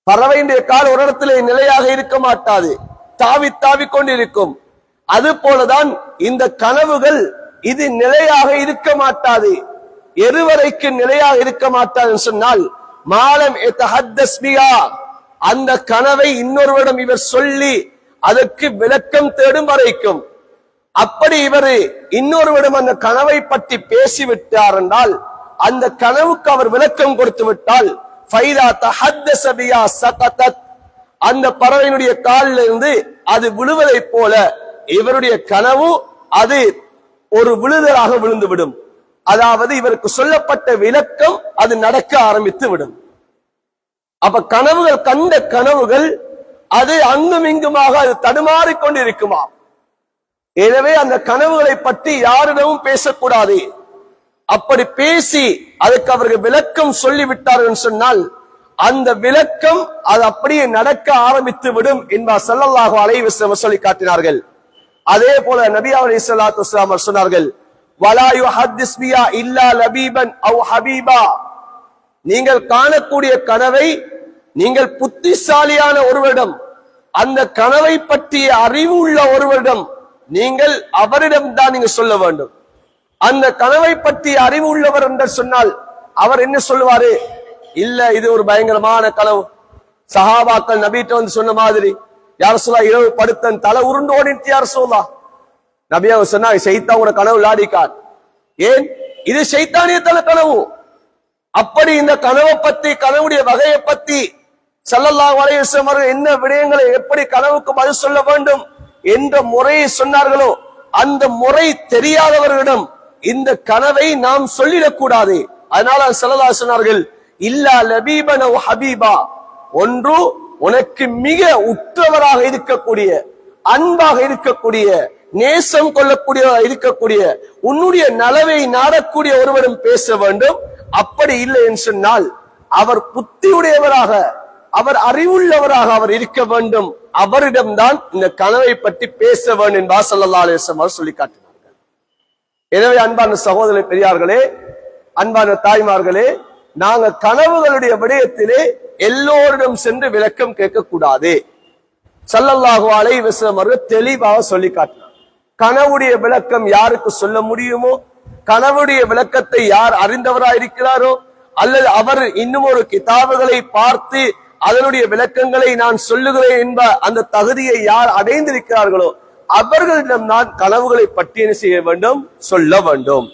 பறவையினுடைய கால் ஒரு இடத்திலே நிலையாக இருக்க மாட்டாது, தாவி தாவி கொண்டிருக்கும். அது போலதான் இந்த கனவுகள், இது நிலையாக இருக்க மாட்டாது, எருவரைக்கு நிலையாக இருக்க மாட்டாது சொன்னால், மாலம் யதஹத்தஸ் பிஹா, அந்த கனவை இன்னொருவரிடம் இவர் சொல்லி அதற்கு விளக்கம் தேடும் வரைக்கும். அப்படி இவர் இன்னொருவரிடம் அந்த கனவை பற்றி பேசிவிட்டார் என்றால், அந்த கனவுக்கு அவர் விளக்கம் கொடுத்து விட்டால், ஃபைதா தஹத்தஸ பிஹா ஸகதத், அந்த பறவையினுடைய காலில் இருந்து அது விழுவதை போல இவருடைய கனவு அது ஒரு விழுதலாக விழுந்துவிடும். அதாவது இவருக்கு சொல்லப்பட்ட விளக்கம் அது நடக்க ஆரம்பித்து விடும். அப்ப கனவுகள், கண்ட கனவுகள் அது அங்கும் இங்குமாக அது தடுமாறிக் கொண்டிருக்குமா. எனவே அந்த கனவுகளை பற்றி யாரிடமும் பேசக்கூடாது. அப்படி பேசி அதுக்கு அவர்கள் விளக்கம் சொல்லிவிட்டார்கள் சொன்னால் அந்த விளக்கம் அது அப்படியே நடக்க ஆரம்பித்து விடும் என்பார் ஸல்லல்லாஹு அலைஹி வஸல்லம் சொல்லி காட்டினார்கள். அதே போல நபி அலைஹிஸ்ஸலாத்து வஸலாம் சொன்னார்கள், வலா யுஹத்திஸ் பிஹா இல்லா லபீபன் அவ் ஹபீபா, நீங்கள் காணக்கூடிய கனவை நீங்கள் புத்திசாலியான ஒருவரிடம், அந்த கனவை பற்றிய அறிவு உள்ள ஒருவரிடம் நீங்கள் அவரிடம் தான் நீங்க சொல்ல வேண்டும். அந்த கனவை பற்றிய அறிவு உள்ளவர் என்று சொன்னால் அவர் என்ன சொல்லுவாரு, இல்ல இது ஒரு பயங்கரமான கனவு. சஹாபாக்கள் நபிட்ட வந்து சொன்ன மாதிரி, யார் சொல்லா இரவு படுத்தன் தலை உருண்டு ஓடிட்டு, யார் சொல்லா நபியா சொன்னா ஷைத்தானோட கனவு லாடிக்கார். ஏன் இது ஷைத்தானியத்தான கனவு. அப்படி இந்த கனவை பத்தி, கனவுடைய வகையை பத்தி ஸல்லல்லாஹு அலைஹி வஸல்லம் அவர்கள் என்ன விடயங்களை எப்படி கனவுக்கு பதில் சொல்ல வேண்டும் என்ற முறையை சொன்னார்களோ, அந்த முறை தெரியாதவர்களிடம் இந்த கனவை நாம் சொல்லிடக்கூடாது. அதனால ஸல்லல்லாஹு அலைஹி சொன்னார்கள், இல்லா லபீபன் அவ் ஹபீபா, ஒன்று உனக்கு மிக உற்றவராக இருக்கக்கூடிய, அன்பாக இருக்கக்கூடிய, நேசம் கொள்ளக்கூடிய இருக்கக்கூடிய, உன்னுடைய நலவை நாடக்கூடிய ஒருவரும் பேச வேண்டும். அப்படி இல்லை என்று சொன்னால் அவர் புத்தியுடையவராக, அவர் அறிவுள்ளவராக அவர் இருக்க வேண்டும். அவரிடம்தான் இந்த கனவை பற்றி பேச வேண்டும் என்பார் ஸல்லல்லாஹு அலைஹி வஸல்லம் சொல்லி காட்டினார்கள். எனவே அன்பான சகோதர பெரியார்களே, அன்பான தாய்மார்களே, நாங்க கனவுகளுடைய விடயத்திலே எல்லோரிடம் சென்று விளக்கம் கேட்க கூடாது. ஸல்லல்லாஹு அலைஹி வஸல்லம் அவர்கள் தெளிவாக சொல்லி காட்டினார். கனவுடைய விளக்கம் யாருக்கு சொல்ல முடியுமோ, கனவுடைய விளக்கத்தை யார் அறிந்தவராயிருக்கிறாரோ, அல்லது அவர் இன்னும் ஒரு கிதாபுகளை பார்த்து அதனுடைய விளக்கங்களை நான் சொல்லுகிறேன் என்ப அந்த தகுதியை யார் அடைந்திருக்கிறார்களோ அவர்களிடம் நான் கனவுகளை பற்றி என்ன செய்ய வேண்டும், சொல்ல வேண்டும்.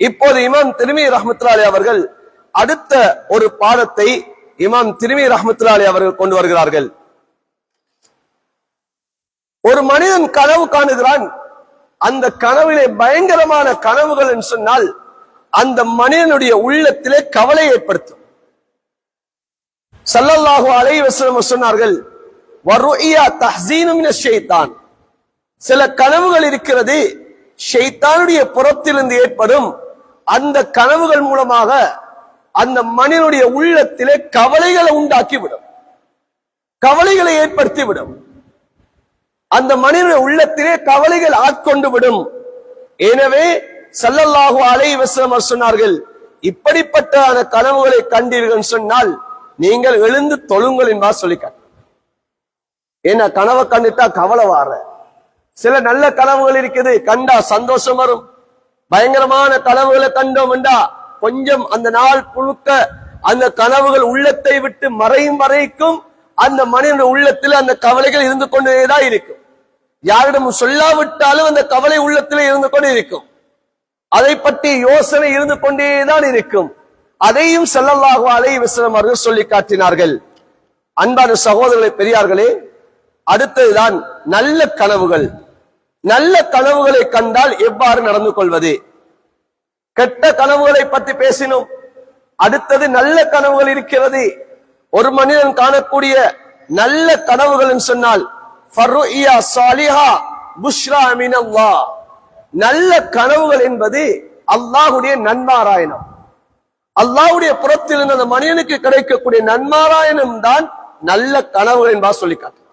இப்போது இமாம் திர்மிதி ரஹ்மத்துல்லாஹி அலைஹி அவர்கள் அடுத்த ஒரு பாடத்தை இமாம் திர்மிதி ரஹ்மத்துல்லாஹி அலைஹி அவர்கள் கொண்டு வருகிறார்கள். ஒரு மனிதன் கனவு காணுகிறான், அந்த கனவிலே பயங்கரமான கனவுகள் என்று சொன்னால் அந்த மனிதனுடைய உள்ளத்திலே கவலை ஏற்படுத்தும். ஸல்லல்லாஹு அலைஹி வஸல்லம் சொன்னார்கள், வருஇயா தஹ்ஸீனு மினஷ் ஷைத்தான், சில கனவுகள் இருக்கிறது ஷைத்தானுடைய புறத்திலிருந்து ஏற்படும். அந்த கனவுகள் மூலமாக அந்த மனிதனுடைய உள்ளத்திலே கவலைகளை உண்டாக்கிவிடும், கவலைகளை ஏற்படுத்திவிடும். அந்த மனிதனுடைய உள்ளத்திலே கவலைகள் ஆட்கொண்டு விடும். எனவே ஸல்லல்லாஹு அலைஹி வஸல்லம் சொன்னார்கள், இப்படிப்பட்ட அந்த கனவுகளை கண்டீர்கள் சொன்னால் நீங்கள் எழுந்து தொழுங்கள் என்பா சொல்லிக்க. ஏன்னா கனவை கண்டுட்டா கவலை வார. சில நல்ல கனவுகள் இருக்குது, கண்டா சந்தோஷம் வரும். பயங்கரமான கனவுகளை கண்டோம் என்றா கொஞ்சம் அந்த நாள் புழுக்க அந்த கனவுகள் உள்ளத்தை விட்டு மறையும் வரைக்கும் அந்த மனிதனுடைய உள்ளத்தில் அந்த கவலைகள் இருந்து கொண்டேதான் இருக்கும். யாரிடம் சொல்லாவிட்டாலும் அந்த கவலை உள்ளத்திலே இருந்து கொண்டே இருக்கும். அதை பற்றி யோசனை இருந்து கொண்டேதான் இருக்கும். அதையும் ஸல்லல்லாஹு அலைஹி வஸல்லம் அவர்கள் சொல்லி காட்டினார்கள். அன்பான சகோதரர்களே, பெரியார்களே, அடுத்ததுதான் நல்ல கனவுகள். நல்ல கனவுகளை கண்டால் எவ்வாறு நடந்து கொள்வது? கெட்ட கனவுகளை பற்றி பேசினோம். அடுத்தது நல்ல கனவுகள் இருக்கிறது. ஒரு மனிதன் காணக்கூடிய நல்ல கனவுகள் சொன்னால் ஃபர்ருயா சாலிஹா புஷ்ரா மினல்லாஹ். நல்ல கனவுகள் என்பது அல்லாஹ்வுடைய நன்மாராயணம். அல்லாஹ்வுடைய புறத்தில் இருந்து அந்த மனிதனுக்கு கிடைக்கக்கூடிய நன்மாராயணம் தான் நல்ல கனவுகள் என்பா சொல்லி காட்டினார்.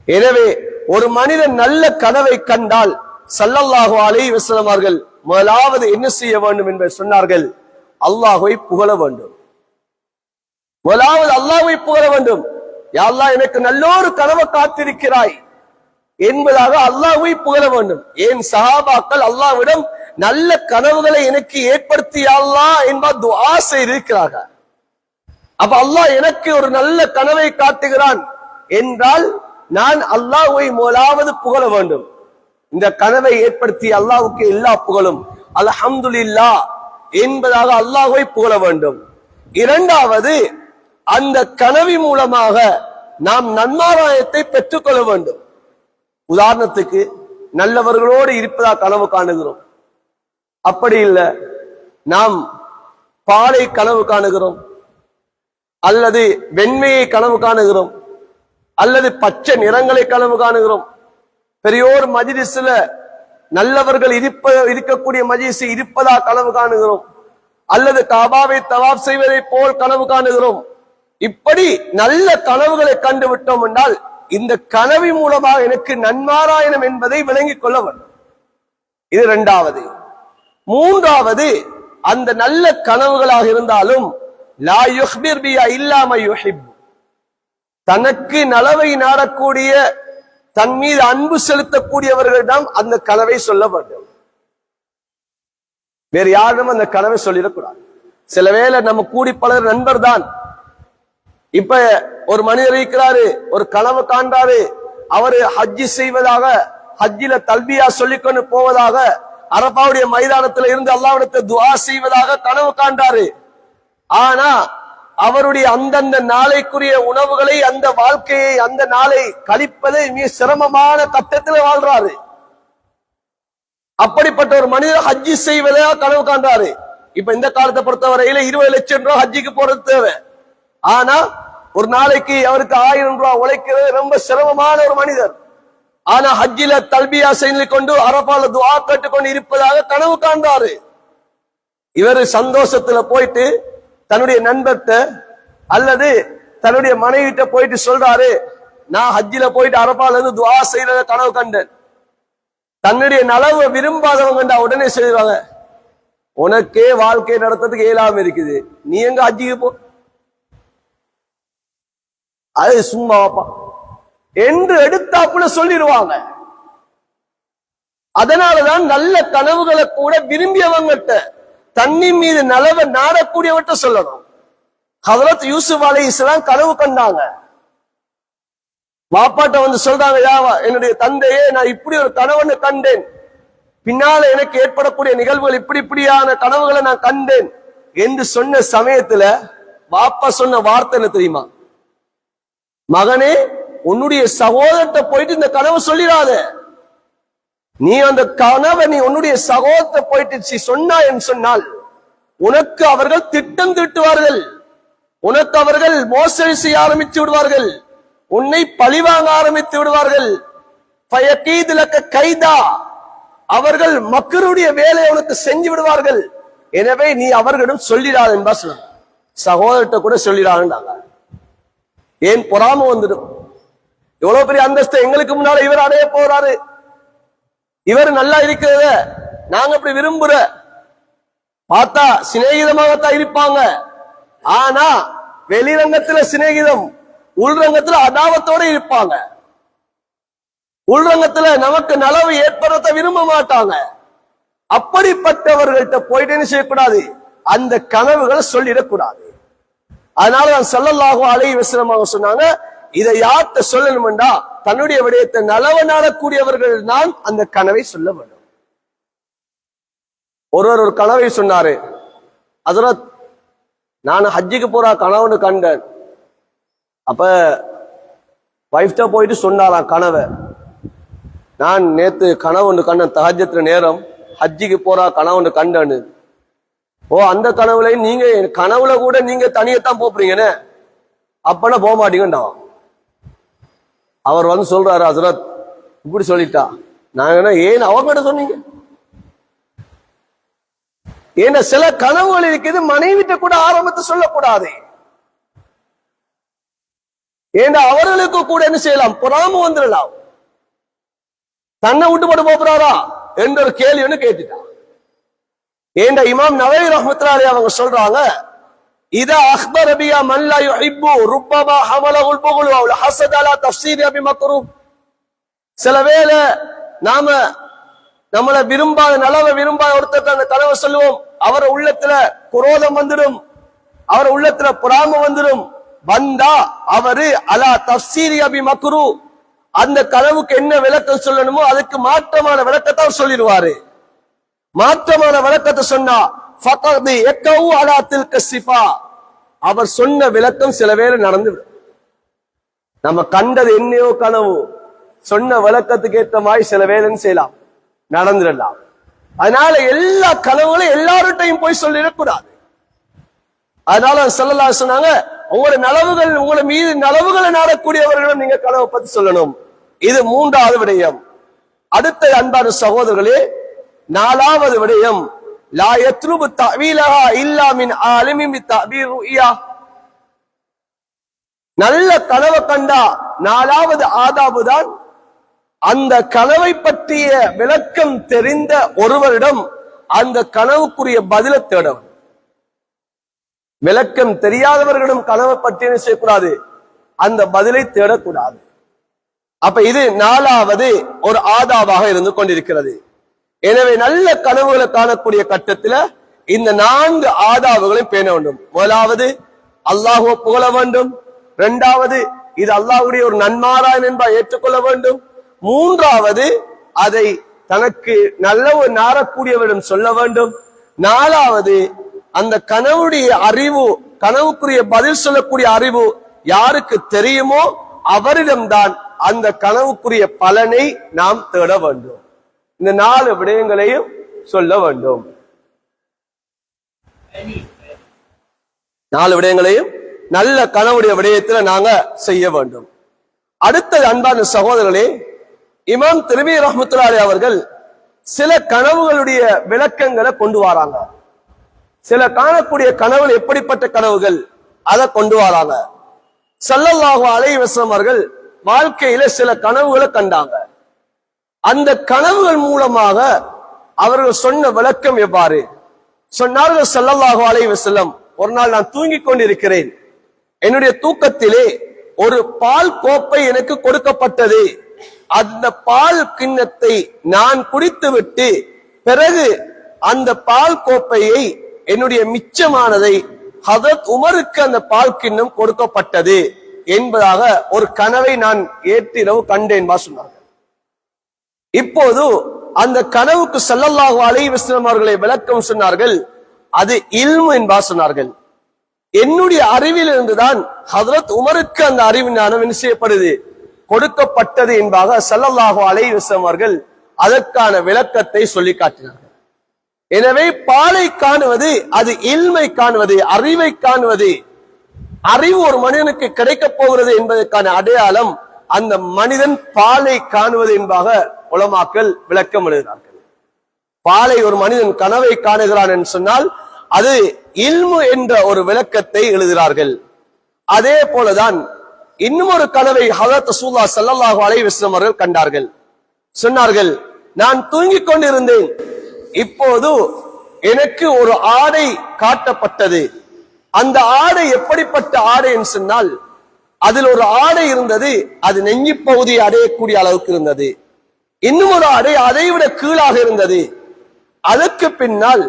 எனவே ஒரு மனிதன் நல்ல கனவை கண்டால் ஸல்லல்லாஹு அலைஹி வஸல்லம் அவர்கள் முதலாவது என்ன செய்ய வேண்டும் என்பதை சொன்னார்கள், அல்லாஹ்வை புகழ வேண்டும். முதலாவது அல்லாஹ்வை புகழ வேண்டும். யா அல்லாஹ், எனக்கு நல்லொரு கனவை காத்திருக்கிறாய் என்பதாக அல்லாஹ்வை புகழ வேண்டும். ஏன் சஹாபாக்கள் அல்லாஹ்விடம் நல்ல கனவுகளை எனக்கு ஏற்படுத்தி அல்லாஹ் என்பார் துஆ செய்திருக்கிறார்கள். அப்ப அல்லாஹ் எனக்கு ஒரு நல்ல கனவை காட்டுகிறான் என்றால் நான் அல்லாஹ்வை முதலாவது புகழ வேண்டும். இந்த கனவை ஏற்படுத்தி அல்லாஹ்வுக்கு எல்லா புகழும் அல்ஹம்துலில்லாஹ் என்பதாக அல்லாஹ்வை புகழ வேண்டும். இரண்டாவது, அந்த கனவி மூலமாக நாம் நன்மாராயத்தை பெற்றுக்கொள்ள வேண்டும். உதாரணத்துக்கு, நல்லவர்களோடு இருப்பதா கனவு காணுகிறோம். அப்படி இல்லை, நாம் பாலை கனவு காணுகிறோம், அல்லது வெண்மையை கனவு காணுகிறோம், அல்லது பச்சை நிறங்களை கனவு காணுகிறோம். பெரியோர் மஜ்லிஸ்ல நல்லவர்கள் இருக்கக்கூடிய மஜ்லிஸ் இருப்பதா கனவு காணுகிறோம், அல்லது காபாவை தவாப் செய்வதை போல் கனவு காணுகிறோம். இப்படி நல்ல கனவுகளை கண்டு விட்டோம் என்றால் இந்த கனவி மூலமாக எனக்கு நன்மாராயணம் என்பதை விளங்கிக் கொள்ள வேண்டும். இது இரண்டாவது. மூன்றாவது, அந்த நல்ல கனவுகளாக இருந்தாலும் லா யுஹ்பிர் பிஹா இல்லா மா யுஹிப், தனக்கு நலவை நாடக்கூடிய, தன் மீது அன்பு செலுத்தக்கூடியவர்களிடம் அந்த கனவை சொல்ல வேண்டும். வேறு யாரும் அந்த கனவை சொல்லிடக்கூடாது. சில வேளை நம்ம கூடி பலர் நண்பர் தான். இப்ப ஒரு மனிதர் இருக்கிறாரு, ஒரு கனவு காண்றாரு, அவரு ஹஜ்ஜி செய்வதாக, ஹஜ்ஜில தல்பியா சொல்லிக்கொண்டு போவதாக, அரபாவுடைய மைதானத்துல இருந்து அல்லாஹ்விடத்தை துஆ செய்வதாக கனவு காண்றாரு. ஆனா அவருடைய அந்தந்த நாளைக்குரிய உணவுகளை, அந்த வாழ்க்கையை, அந்த நாளை கழிப்பதை மிக சிரமமான கட்டத்தில் வாழ்றாரு. அப்படிப்பட்ட ஒரு மனிதர் ஹஜ்ஜி செய்வதா கனவு காண்றாரு. இப்ப இந்த காலத்தை பொறுத்தவரையில 20 லட்சம் ரூபாய் ஹஜ்ஜிக்கு போறது தேவை. ஆனா ஒரு நாளைக்கு அவருக்கு 1000 ரூபாய் உழைக்கிறது ரொம்ப சிரமமான ஒரு மனிதர். ஆனா ஹஜ்ஜில தல்பியா செய்து கொண்டு அரபால துஆ கேட்டுக்கொண்டு இருப்பதாக கனவு காண்றாரு. இவர் சந்தோஷத்துல போயிட்டு தன்னுடைய நண்பர்கிட்ட அல்லது தன்னுடைய மனைவிட்ட போயிட்டு சொல்றாரு, நான் ஹஜ்ஜில போயிட்டு அரபால இருந்து துஆ செய்யறத கனவு கண்டேன். தன்னுடைய நலவை விரும்பாதவங்க உடனே செய்வாங்க, உனக்கே வாழ்க்கை நடத்துறதுக்கு இயலாம இருக்குது, நீ எங்க ஹஜ்ஜிக்கு போ, அது சும்மா வாப்பா என்று எடுத்தாப்புல சொல்லிடுவாங்க. அதனாலதான் நல்ல கனவுகளை கூட விரும்பியவங்கிட்ட, தன்னின் மீது நலவை நாடக்கூடியவற்ற சொல்லணும். ஹஜ்ரத் யூசுப் அலைஹிஸ்ஸலாம் கனவு கண்டாங்க. வாப்பாட்ட வந்து சொல்றாங்க, யாவா என்னுடைய தந்தையே, நான் இப்படி ஒரு கனவுன்னு கண்டேன், பின்னால எனக்கு ஏற்படக்கூடிய நிகழ்வுகள் இப்படியான கனவுகளை நான் கண்டேன் என்று சொன்ன சமயத்துல வாப்பா சொன்ன வார்த்தை என்ன தெரியுமா? மகனே, உன்னுடைய சகோதரத்தை போயிட்டு இந்த கனவு சொல்லிடாத. நீ அந்த கனவை நீ உன்னுடைய சகோதரத்தை போயிட்டு சொன்னா என்று சொன்னால் உனக்கு அவர்கள் திட்டம் தீட்டுவார்கள், உனக்கு அவர்கள் மோசடி செய்ய ஆரம்பித்து விடுவார்கள், உன்னை பழிவாங்க ஆரம்பித்து விடுவார்கள். கைதா, அவர்கள் மக்களுடைய வேலையை உனக்கு செஞ்சு விடுவார்கள். எனவே நீ அவர்களிடம் சொல்லிடாத என்பா சொல்லுங்க. சகோதரத்தை கூட சொல்லிடாதுண்டாங்க. ஏன் பொறாம வந்துடும். எவ்வளவு பெரிய அந்தஸ்து எங்களுக்கு முன்னால இவர் அடைய போறாரு, இவர் நல்லா இருக்கிறத நாங்க இப்படி விரும்புற பார்த்தா சிநேகிதமாகத்தான் இருப்பாங்க. ஆனா வெளிரங்கத்துல சிநேகிதம், உள்ரங்கத்துல அதாவத்தோட இருப்பாங்க. உள்ரங்கத்துல நமக்கு நலவு ஏற்படுத்த விரும்ப மாட்டாங்க. அப்படிப்பட்டவர்கள்ட்ட போயிட்டு என்ன செய்யக்கூடாது, அந்த கனவுகளை சொல்லிடக்கூடாது. அதனாலதான் ஸல்லல்லாஹு அலைஹி வஸல்லம் அவங்க சொன்னாங்க, இதை யார்கிட்ட சொல்லணும்டா தன்னுடைய விடயத்தை நலவ நாடக்கூடியவர்கள் தான் அந்த கனவை சொல்ல வேண்டும். ஒருவர் ஒரு கனவை சொன்னாரு, ஹஜ்ரத் நான் ஹஜ்ஜுக்கு போற கனவுன்னு கண்டேன். அப்ப வைஃப்ட போயிட்டு சொன்னாராம் கனவை, நான் நேத்து கனவு ஒன்று கண்டேன், தஹஜ்ஜுத் நேரம் ஹஜ்ஜுக்கு போற கனவு ஒன்று கண்டேன்னு. ஓ, அந்த கனவுலையும் நீங்க கனவுல கூட நீங்க தனியத்தான் போறீங்கன்னு, அப்பனா போக மாட்டீங்கண்டா. அவர் வந்து சொல்றாரு, ஹஜ்ரத் இப்படி சொல்லிட்டா. நாங்க ஏன் அவங்ககிட்ட சொன்னீங்க? ஏன்னா சில கனவுகள் இருக்குது மனைவிட்ட கூட ஆரம்பத்தை சொல்லக்கூடாது. ஏன்னா அவர்களுக்கு கூட என்ன செய்யலாம், பொறாம வந்துடலாம். தன்னை விட்டு போட்டு போறாரா என்ற ஒரு கேள்வி ஒன்று கேட்டுட்டான். ஏண்டா இமாம் நவவி ரஹ்மத்துல்லாஹி அவங்க சொல்றாங்க, இதா அக்பர பியா மன் லா யுஹிப்பு ருப்பமா ஹமலஹுல் புகுல் வ ஹஸத அலா தஃப்ஸீர் அபி மக்ரூப். சில வேளை நாம நம்மள விரும்பாத நலவை விரும்பாத ஒருத்தர் அந்த கனவை சொல்லுவோம், அவர் உள்ளத்துல குரோதம் வந்துடும், அவர் உள்ளத்துல பொறாம வந்துடும். வந்தா அவரு அலா தஃப்ஸீர் அபி மக்ரூ, அந்த கனவுக்கு என்ன விளக்கம் சொல்லணுமோ அதுக்கு மாற்றமான விளக்கத்தை சொல்லிடுவாரு. மாற்றமான விளக்கத்தை சொன்னா ஃபகத் யகவு அலா தில்க ஸிஃபா, அவர் சொன்ன விளக்கம் சில வேளை நடந்துவிடும். நம்ம கண்டது என்னையோ கனவு, சொன்ன விளக்கத்துக்கு ஏற்ற மாதிரி சில வேலைன்னு செய்யலாம், நடந்துடலாம். அதனால எல்லா கனவுகளையும் எல்லார்ட்டையும் போய் சொல்லிடக்கூடாது. அதனால ஸல்லல்லாஹு அலைஹி சொன்னாங்க, உங்களோட நலவுகள், உங்களை மீது நலவுகளை நாடக்கூடியவர்களும் நீங்க கனவை பத்தி சொல்லணும். இது மூன்றாவது விடயம். அடுத்த அன்பான சகோதரர்களே, நாலாவது விடயம், லா யத்லுபு தஅவீலஹா இல்லா மின் ஆலிமின் பித்தஅபீர் ருயா. நல்ல கனவை கண்டா நாலாவது ஆதாபு தான் அந்த கனவை பற்றிய விளக்கம் தெரிந்த ஒருவரிடம் அந்த கனவுக்குரிய பதிலை தேடவும். விளக்கம் தெரியாதவர்களிடம் கனவை பற்றி என்ன செய்யக்கூடாது, அந்த பதிலை தேடக்கூடாது. அப்ப இது நாலாவது ஒரு ஆதாபாக இருந்து கொண்டிருக்கிறது. எனவே நல்ல கனவுகளை காணக்கூடிய கட்டத்தில் இந்த 4 ஆதாபுகளையும் பேண வேண்டும். முதலாவது அல்லாஹ்வை புகழ வேண்டும். இரண்டாவது இது அல்லாஹ்வுடைய ஒரு நன்மாராயன் என்பதை ஏற்றுக்கொள்ள வேண்டும். மூன்றாவது அதை தனக்கு நல்ல ஒரு நாரக்கூடியவரிடம் சொல்ல வேண்டும். நாலாவது அந்த கனவுடைய அறிவு, கனவுக்குரிய பதில் சொல்லக்கூடிய அறிவு யாருக்கு தெரியுமோ அவரிடம்தான் அந்த கனவுக்குரிய பலனை நாம் தேட வேண்டும். இந்த 4 விடயங்களையும் சொல்ல வேண்டும். 4 விடயங்களையும் நல்ல கனவுடைய விடயத்துல நாங்க செய்ய வேண்டும். அடுத்தது அன்பான சகோதரர்களே, இமாம் திர்மிதி ரஹ்மத்துல்லாஹி அவர்கள் சில கனவுகளுடைய விளக்கங்களை கொண்டு வராங்க. சில காணக்கூடிய கனவுகள் எப்படிப்பட்ட கனவுகள் அதை கொண்டு வராங்க. ஸல்லல்லாஹு அலைஹி வஸல்லம் அவர்கள் வாழ்க்கையில சில கனவுகளை கண்டாங்க. அந்த கனவுகள் மூலமாக அவர்கள் சொன்ன விளக்கம் எவ்வாறு சொன்னார்கள்? ஸல்லல்லாஹு அலைஹி வஸல்லம், ஒரு நாள் நான் தூங்கிக் கொண்டிருக்கிறேன், என்னுடைய தூக்கத்திலே ஒரு பால் கோப்பை எனக்கு கொடுக்கப்பட்டது. அந்த பால் கிண்ணத்தை நான் குடித்துவிட்டு பிறகு அந்த பால் கோப்பையை, என்னுடைய மிச்சமானதை ஹதரத் உமருக்கு அந்த பால் கிண்ணம் கொடுக்கப்பட்டது என்பதாக ஒரு கனவை நான் ஏற்றிரவு கண்டேன் சொன்னார்கள். இப்போது அந்த கனவுக்கு ஸல்லல்லாஹு அலைஹி வஸல்லம் அவர்களை விளக்கம் சொன்னார்கள். அது இல்மு என்பா சொன்னார்கள். என்னுடைய அறிவில் இருந்துதான் ஹதரத் உமருக்கு அந்த அறிவு ஞானம் என்ன செய்யப்படுது, கொடுக்கப்பட்டது என்பதாக ஸல்லல்லாஹு அலைஹி வஸல்லம் அவர்கள் அதற்கான விளக்கத்தை சொல்லி காட்டினார்கள். எனவே பாலை காணுவது அது இல்மை காணுவது, அறிவை காணுவது. அறிவு ஒரு மனிதனுக்கு கிடைக்க போகிறது என்பதற்கான அடையாளம் அந்த மனிதன் பாலை காணுவது என்பதாக உலமாக்கள் விளக்கம் எழுதுகிறார்கள். பாலை ஒரு மனிதன் கனவை காணுகிறான் என்று சொன்னால் அது இல்மு என்ற ஒரு விளக்கத்தை எழுதுகிறார்கள். அதே போலதான் இன்னும் ஒரு கனவை ஹஜ்ரத் ரசூலுல்லாஹி ஸல்லல்லாஹு அலைஹி வஸல்லம் அவர்கள் கண்டார்கள். சொன்னார்கள், நான் தூங்கிக் கொண்டிருந்தேன், இப்போது எனக்கு ஒரு ஆடை காட்டப்பட்டது. அந்த ஆடை எப்படிப்பட்ட ஆடை என்று சொன்னால், அதில் ஒரு ஆடை இருந்தது, அது நெஞ்சி பகுதியை அடையக்கூடிய அளவுக்கு இருந்தது. இன்னும் ஒரு ஆடை அதை விட கீழாக இருந்தது. அதற்கு பின்னால்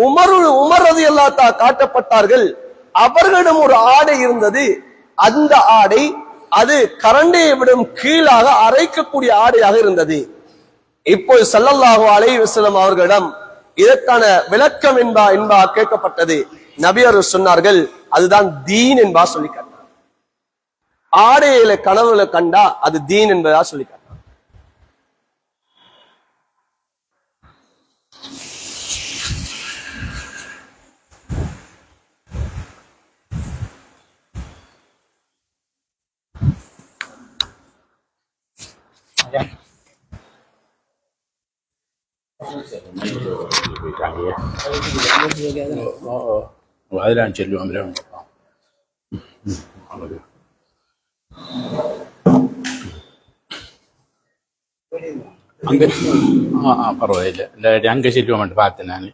உமர் ரலியல்லாஹு தஆலா காட்டப்பட்டார்கள். அவர்களிடம் ஒரு ஆடை இருந்தது. அந்த ஆடை அது கரண்டையை விடும் கீழாக அரைக்கக்கூடிய ஆடையாக இருந்தது. இப்போது ஸல்லல்லாஹு அலைஹி வஸல்லம் அவர்களிடம் இதற்கான விளக்கம் என்பா கேட்கப்பட்டது. நபி அவர்கள் சொன்னார்கள், அதுதான் தீன் என்பா சொல்லி காட்டினார். ஆடையில கனவுல கண்டா அது தீன் என்பதா சொல்லி காட்டினார். അതിലാണ് ചെല്ലും അതിലാണ് ಅಂಗ ಪರವಾಗಿಲ್ಲ ಇಲ್ಲ ಅಂಗ ಚೆಲ್ಲುವಂಟು ಪಾತೆ ನಾನು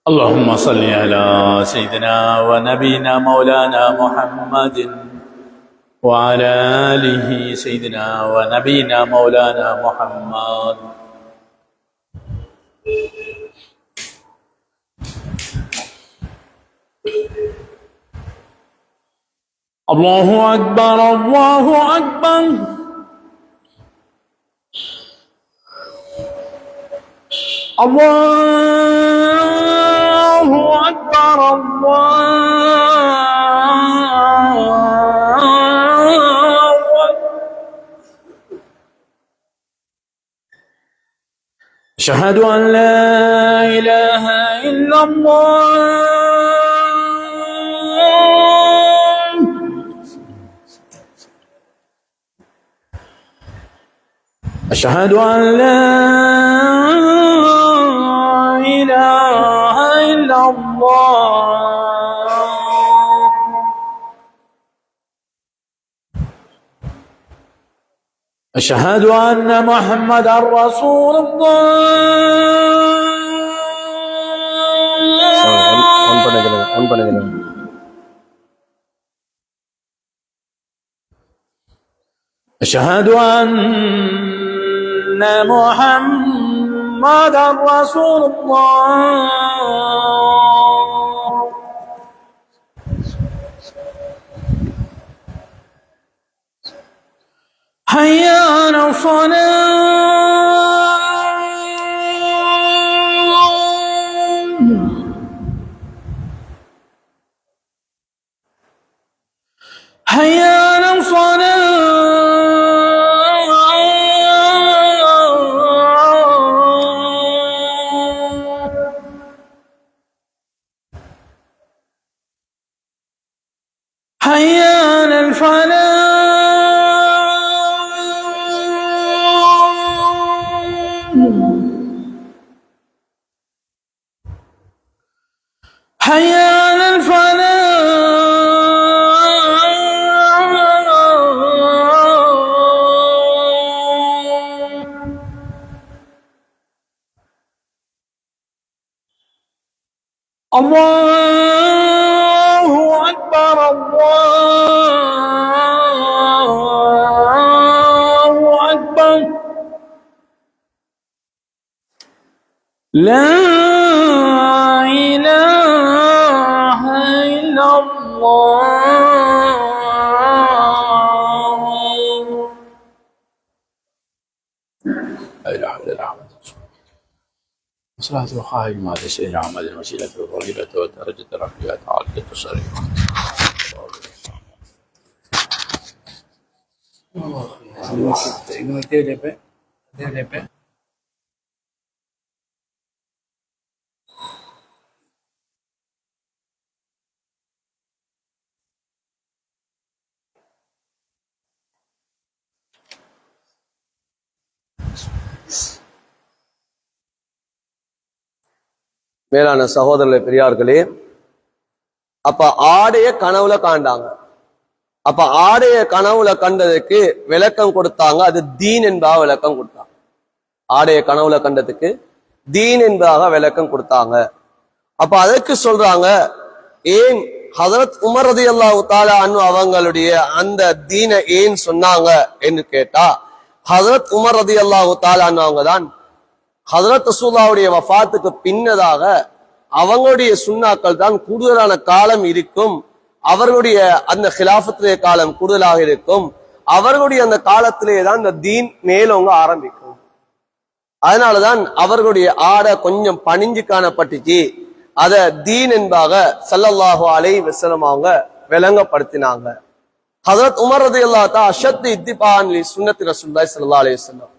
اللهم صل على سيدنا ونبينا مولانا محمد وعلى آله سيدنا ونبينا مولانا محمد. الله أكبر الله أكبر الله أكبر الله أشهد أن لا إله إلا الله أشهد أن لا إله إلا الله أشهد أن محمدا رسول الله أشهد أن محمدا رسول الله حي على الصلاة حي على الصلاة حي على الفلاح حي على الفلاح الله أكبر الله أكبر لا إله إلا الله لا إله إلا الله صلاة الخائن مع سيدنا محمد الوسيلة والفضيلة والدرجة الرفيعة عالية الصريحة. மேலான சகோதரர்களே, பெரியார்களே, அப்ப ஆடைய கனவுல காண்டாங்க. அப்ப ஆடைய கனவுல கண்டதுக்கு விளக்கம் கொடுத்தாங்க. அது தீன் என்பதாக விளக்கம் கொடுத்தாங்க. ஆடைய கனவுல கண்டதுக்கு தீன் என்பதாக விளக்கம் கொடுத்தாங்க. அப்ப அதற்கு சொல்றாங்க, ஏன் ஹதரத் உமர் ரலியல்லாஹு தஆலா அன்ஹு அவங்களுடைய அந்த தீனை ஏன் சொன்னாங்க என்று கேட்டா, ஹதரத் உமர் ரலியல்லாஹு தஆலா அன்ஹு அவங்க தான் ஹதரத் ரசூலுல்லாஹ்வுடைய வஃபாத்துக்கு பின்னதாக அவங்களுடைய சுண்ணாக்கள் தான் கூடுதலான காலம் இருக்கும். அவர்களுடைய அந்த ஹிலாஃபத்திலே காலம் கூடுதலாக இருக்கும். அவர்களுடைய அந்த காலத்திலே தான் இந்த தீன் மேலோங்க ஆரம்பிக்கும். அதனாலதான் அவர்களுடைய ஆடை கொஞ்சம் பணிஞ்சு காணப்பட்டுச்சு. அத தீன் என்பாக ஸல்லல்லாஹு அலைஹி வஸல்லம் அவங்க விளங்கப்படுத்தினாங்க. ஹஜ்ரத் உமர் ரலியல்லாஹு தஆலா அஷத் இத்திபான் லி சுன்னத்தி ரசூலுல்லாஹி ஸல்லல்லாஹு அலைஹி வஸல்லம்,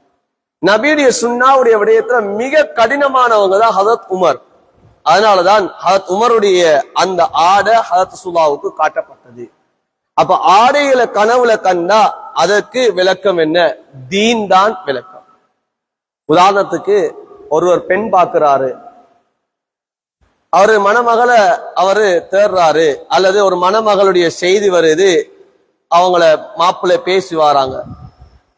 நபியுடைய சுன்னாவுடைய விடயத்துல மிக கடினமானவங்க தான் ஹஜ்ரத் உமர். அதனாலதான் ஹஜ்ரத் உமருடைய அந்த ஆடை ஹஜ்ரத் ரசூலுல்லாஹ்வுக்கு காட்டப்பட்டது. அப்ப ஆடைகளை கனவுல கண்டா அதற்கு விளக்கம் என்ன? தீன் தான் விளக்கம். உதாரணத்துக்கு ஒருவர் பெண் பார்க்கிறாரு, அவரு மணமகளை அவரு தேடுறாரு, அல்லது ஒரு மணமகளுடைய செய்தி வருது, அவங்கள மாப்பிள்ளை பேசி வராங்க.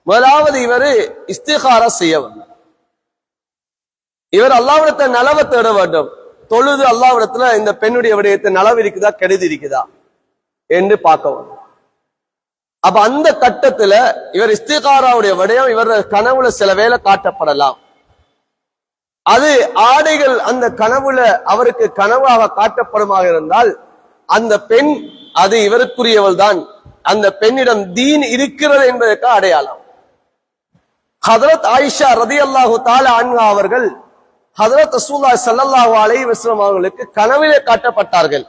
முதலாவது இவரு இஸ்திகாரா செய்ய வேண்டும். இவர் அல்லாஹ்விடத்தை நலவை தேட வேண்டும். தொழுது அல்லாஹ்விடத்துல இந்த பெண்ணுடைய விடயத்தை நலவு இருக்குதா கெடுதி இருக்குதா என்று பார்க்க வேண்டும். அப்ப அந்த கட்டத்துல இவர் இஸ்திகாராவுடைய விடயம் இவர் கனவுல சில வேளை காட்டப்படலாம். அது ஆடைகள் அந்த கனவுல அவருக்கு கனவாக காட்டப்படுமாக இருந்தால் அந்த பெண் அது இவருக்குரியவள் தான், அந்த பெண்ணிடம் தீன் இருக்கிறது என்பதற்கு அடையாளம். ஹஜ்ரத் ஆயிஷா ரலியல்லாஹு தஆலா அன்ஹா அவர்கள் ஹஜ்ரத் ரசூலுல்லாஹி ஸல்லல்லாஹு அலைஹி வஸல்லம் அவர்களுக்கு கனவிலே காட்டப்பட்டார்கள்.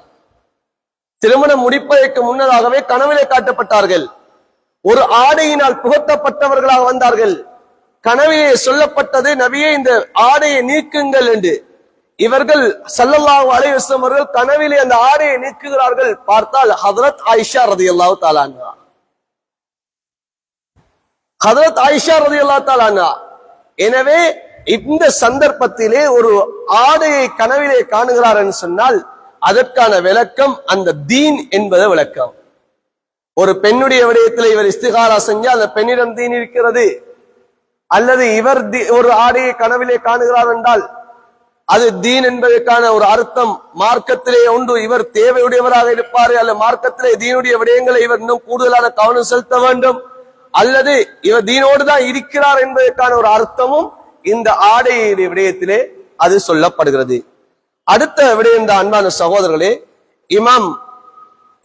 திருமணம் முடிப்பதற்கு முன்னதாகவே கனவிலே காட்டப்பட்டார்கள். ஒரு ஆடையினால் புகட்டப்பட்டவர்களாக வந்தார்கள். கனவிலே சொல்லப்பட்டது, நபியே இந்த ஆடையை நீக்குங்கள் என்று. இவர்கள் ஸல்லல்லாஹு அலைஹி வஸல்லம் அவர்கள் கனவிலே அந்த ஆடையை நீக்குகிறார்கள். பார்த்தால் ஹஜ்ரத் ஆயிஷா ரலியல்லாஹு தஆலா அன்ஹா, ஹஜ்ரத் ஆயிஷா ரலியல்லாஹு தஆலா அன்ஹா. எனவே இந்த சந்தர்ப்பத்திலே ஒரு ஆடையை கனவிலே காணுகிறார் என்று சொன்னால் அதற்கான விளக்கம் அந்த தீன் என்பது விளக்கம். ஒரு பெண்ணுடைய விடயத்தில் இவர் இஸ்திகாரா செஞ்சால் அந்த பெண்ணிடம் தீன் இருக்கிறது, அல்லது இவர் ஒரு ஆடையை கனவிலே காணுகிறார் என்றால் அது தீன் என்பதற்கான ஒரு அர்த்தம். மார்க்கத்திலே ஒன்று இவர் தேவையுடையவராக இருப்பாரு, அல்ல மார்க்கத்திலே தீனுடைய விடயங்களை இவர் இன்னும் கூடுதலான கவனம் செலுத்த வேண்டும், அல்லது இவர் தீனோடு தான் இருக்கிறார் என்பதற்கான ஒரு அர்த்தமும் இந்த ஆடையுடைய விடயத்திலே அது சொல்லப்படுகிறது. அடுத்த விடயம் தான் அன்பான சகோதரர்களே, இமாம்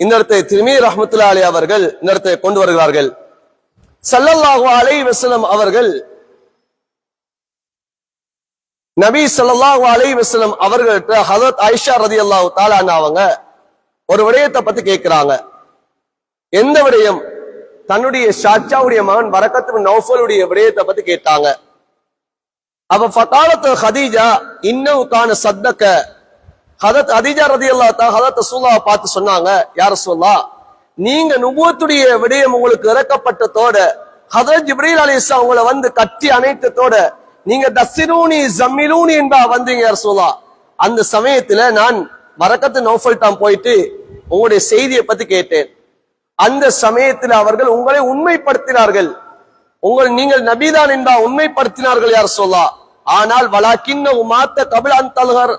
இந்த இடத்தை திர்மிதி ரஹ்மத்துல்லாஹி அலைஹி அவர்கள் இந்த இடத்தை கொண்டு வருகிறார்கள். ஸல்லல்லாஹு அலைஹி வஸல்லம் அவர்கள் நபி ஸல்லல்லாஹு அலைஹி வஸல்லம் அவர்கள்ட்ட ஹஜ்ரத் ஆயிஷா ரலியல்லாஹு தஆலா அன்ஹா அவங்க ஒரு விடயத்தை பத்தி கேட்கிறாங்க. எந்த விடயம்? தன்னுடைய ஷாச்சாவுடைய மகன் பரக்கத் பின் நௌஃபலுடைய விடயத்தை பத்தி கேட்டாங்க. அப்ப ஃபகாலத் ஹதீஜா இன்னஹு கான சத்தக, ஹஜ்ரத் ஹதீஜா ரலியல்லாஹு தஆலா ஹஜ்ரத் ரசூலுல்லாஹ் பார்த்து சொன்னாங்க, யா ரசூலுல்லாஹ், நீங்க நுபுவத்துடைய விடயம் உங்களுக்கு இறக்கப்பட்டதோட ஹஜ்ரத் ஜிப்ரீல் அலைஹிஸ்ஸலாம் உங்களை வந்து கட்டி அணைத்ததோட நீங்க தஸ்ஸிரூனி ஜம்மிலூனி என்பா வந்தீங்க யா ரசூலுல்லாஹ். அந்த சமயத்துல நான் பரக்கத் நௌஃபல் தான் போயிட்டு உங்களுடைய செய்தியை பத்தி கேட்டேன். அந்த சமயத்தில் அவர்கள் உங்களை உண்மைப்படுத்தினார்கள், நீங்கள் நபிதான் என்பா உண்மைப்படுத்தினார்கள் யா ரசூலுல்லாஹ். ஆனால் வலாக்கின்னஹு மாத்த கபில அன் தல்ஹர்,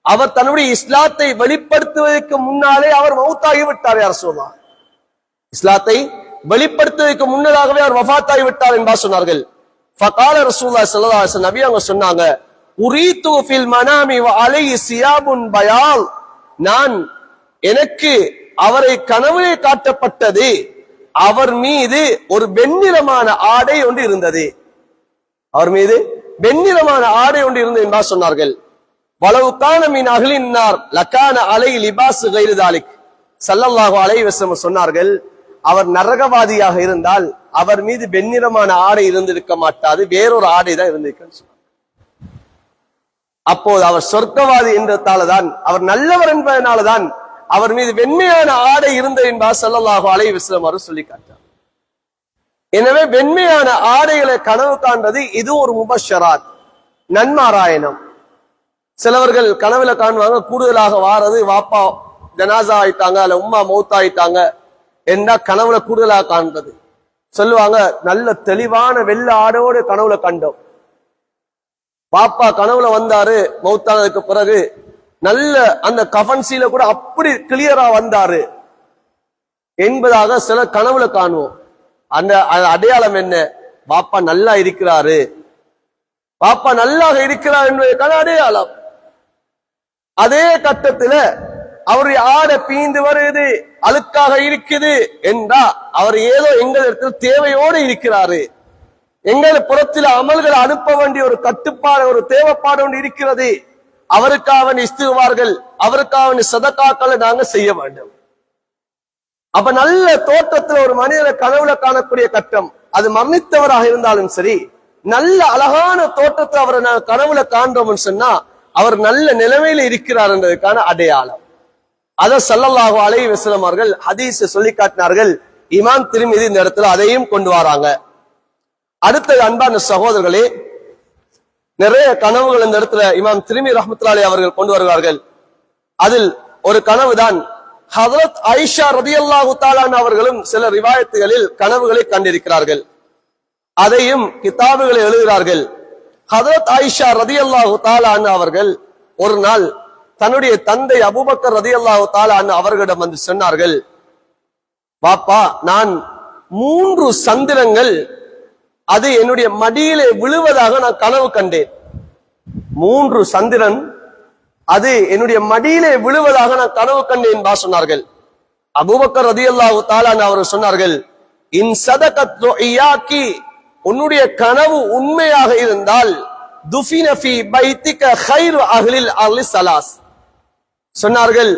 அவர் தன்னுடைய இஸ்லாத்தை வெளிப்படுத்துவதற்கு முன்னாலே அவர் மௌத்தாகி விட்டார் யா ரசூலுல்லாஹ். இஸ்லாத்தை வெளிப்படுத்துவதற்கு முன்னதாகவே அவர் வஃபாத்தாகி விட்டார் என்பா சொன்னார்கள். ஃபகால ரசூலுல்லாஹி ஸல்லல்லாஹு அலைஹி வஸல்லம், நபி அவங்க சொன்னாங்க, உரீது ஃபில் மனாமி வ அலைஹி சியாபுன் பயால், நான் எனக்கு அவரை கனவிலே காட்டப்பட்டது, அவர் மீது ஒரு வெண்ணிறமான ஆடை ஒன்று இருந்தது, அவர் மீது வெண்ணிறமான ஆடை ஒன்று இருந்தது என்பா சொன்னார்கள். வலவு கான மின் அஹ்லின் நார் லகான அலைஹி லிபாஸ் கைரு தாலிக், ஸல்லல்லாஹு அலைஹி வஸல்லம் சொன்னார்கள், அவர் நரகவாதியாக இருந்தால் அவர் மீது வெண்ணிறமான ஆடை இருந்திருக்க மாட்டாது, வேறொரு ஆடை தான் இருந்திருக்க. அப்போது அவர் சொர்க்கவாதி என்றதாலதான், அவர் நல்லவர் என்பதனாலதான் அவர் மீது வெண்மையான ஆடை இருந்தது என்பார் ஸல்லல்லாஹு அலைஹி வஸல்லம் அவர் சொல்லி காட்டார். எனவே வெண்மையான ஆடைகளை கனவு காண்றது இது ஒரு முபஷராத், நன்மாராயணம். சிலவர்கள் கனவுல காணுவாங்க, கூடுதலாக வாரது வாப்பா ஜனாசா ஆயிட்டாங்க அல்ல உம்மா மௌத்தாயிட்டாங்க என்றா கனவுல கூடுதலாக காண்றது. சொல்லுவாங்க, நல்ல தெளிவான வெள்ள ஆடையோடு கனவுல கண்டோம், பாப்பா கனவுல வந்தாரு மௌத்தானதுக்கு பிறகு, நல்ல அந்த கஃபன்சில கூட அப்படி கிளியரா வந்தாரு என்பதாக சில கனவுல காணுவோம். அந்த அடையாளம் என்ன? பாப்பா நல்லா இருக்கிறாரு, பாப்பா நல்லாக இருக்கிறார் என்பதற்கான அடையாளம். அதே கட்டத்துல அவருடைய ஆடை பீந்து வருது, அழுக்காக இருக்குது என்றா அவர் ஏதோ எங்களிடத்தில் தேவையோடு இருக்கிறாரு, எங்கள் புறத்தில் அமல்களை அனுப்ப வேண்டிய ஒரு கட்டுப்பாடு, ஒரு தேவைப்பாடு ஒன்று இருக்கிறது, அவருக்காக இஸ்திக்பார்கள், அவருக்காக சதகாக்களை நாங்க செய்ய வேண்டும். அப்ப நல்ல தோற்றத்துல ஒரு மனிதனை கனவுல காணக்கூடிய கட்டம், அது மரணித்தவராக இருந்தாலும் சரி, நல்ல அழகான தோற்றத்தை அவரை நான் கனவுல காண்றோம்னு சொன்னா அவர் நல்ல நிலைமையில இருக்கிறார் என்றதுக்கான அடையாளம். அத ஸல்லல்லாஹு அலைஹி வஸல்லம் அவர்கள் ஹதீஸ் சொல்லி காட்டினார்கள். இமாம் திர்மிதி இந்த இடத்துல அதையும் கொண்டு வராங்க. அடுத்த அன்பான சகோதரர்களே, நிறைய கனவுகள் இந்த இடத்துல இமாம் திர்மிதி ரஹ்மத்துல்லாஹி அலைஹி அவர்கள் கொண்டு வருவார்கள். அதில் ஒரு கனவுதான் ஹஜ்ரத் ஆயிஷா ரலியல்லாஹு தஆலா அவர்களும் சில ரிவாயத்துகளில் கனவுகளை கண்டிருக்கிறார்கள். அதையும் கிதாபுகளை எழுதுகிறார்கள். ஹஜ்ரத் ஆயிஷா ரலியல்லாஹு தஆலா அவர்கள் ஒரு நாள் தன்னுடைய தந்தை அபூபக்கர் ரலியல்லாஹு தஆலா அவர்களிடம் வந்து சொன்னார்கள், பாப்பா, நான் 3 சந்திரங்கள் அது என்னுடைய மடியிலே விழுவதாக நான் கனவு கண்டேன். 3 சந்திரன் அது என்னுடைய மடியிலே விழுவதாக நான் கனவு கண்டேன் சொன்னார்கள். அபூபக்கர் ரலியல்லாஹு தஆலா அவர்கள் சொன்னார்கள், இன் சதகத் ருயாக்கி, உன்னுடைய கனவு உண்மையாக இருந்தால் துஃபின ஃபீ பைத்திக கைரு அஹ்லில் அர்லி ஸலாஸ், சொன்னார்கள்,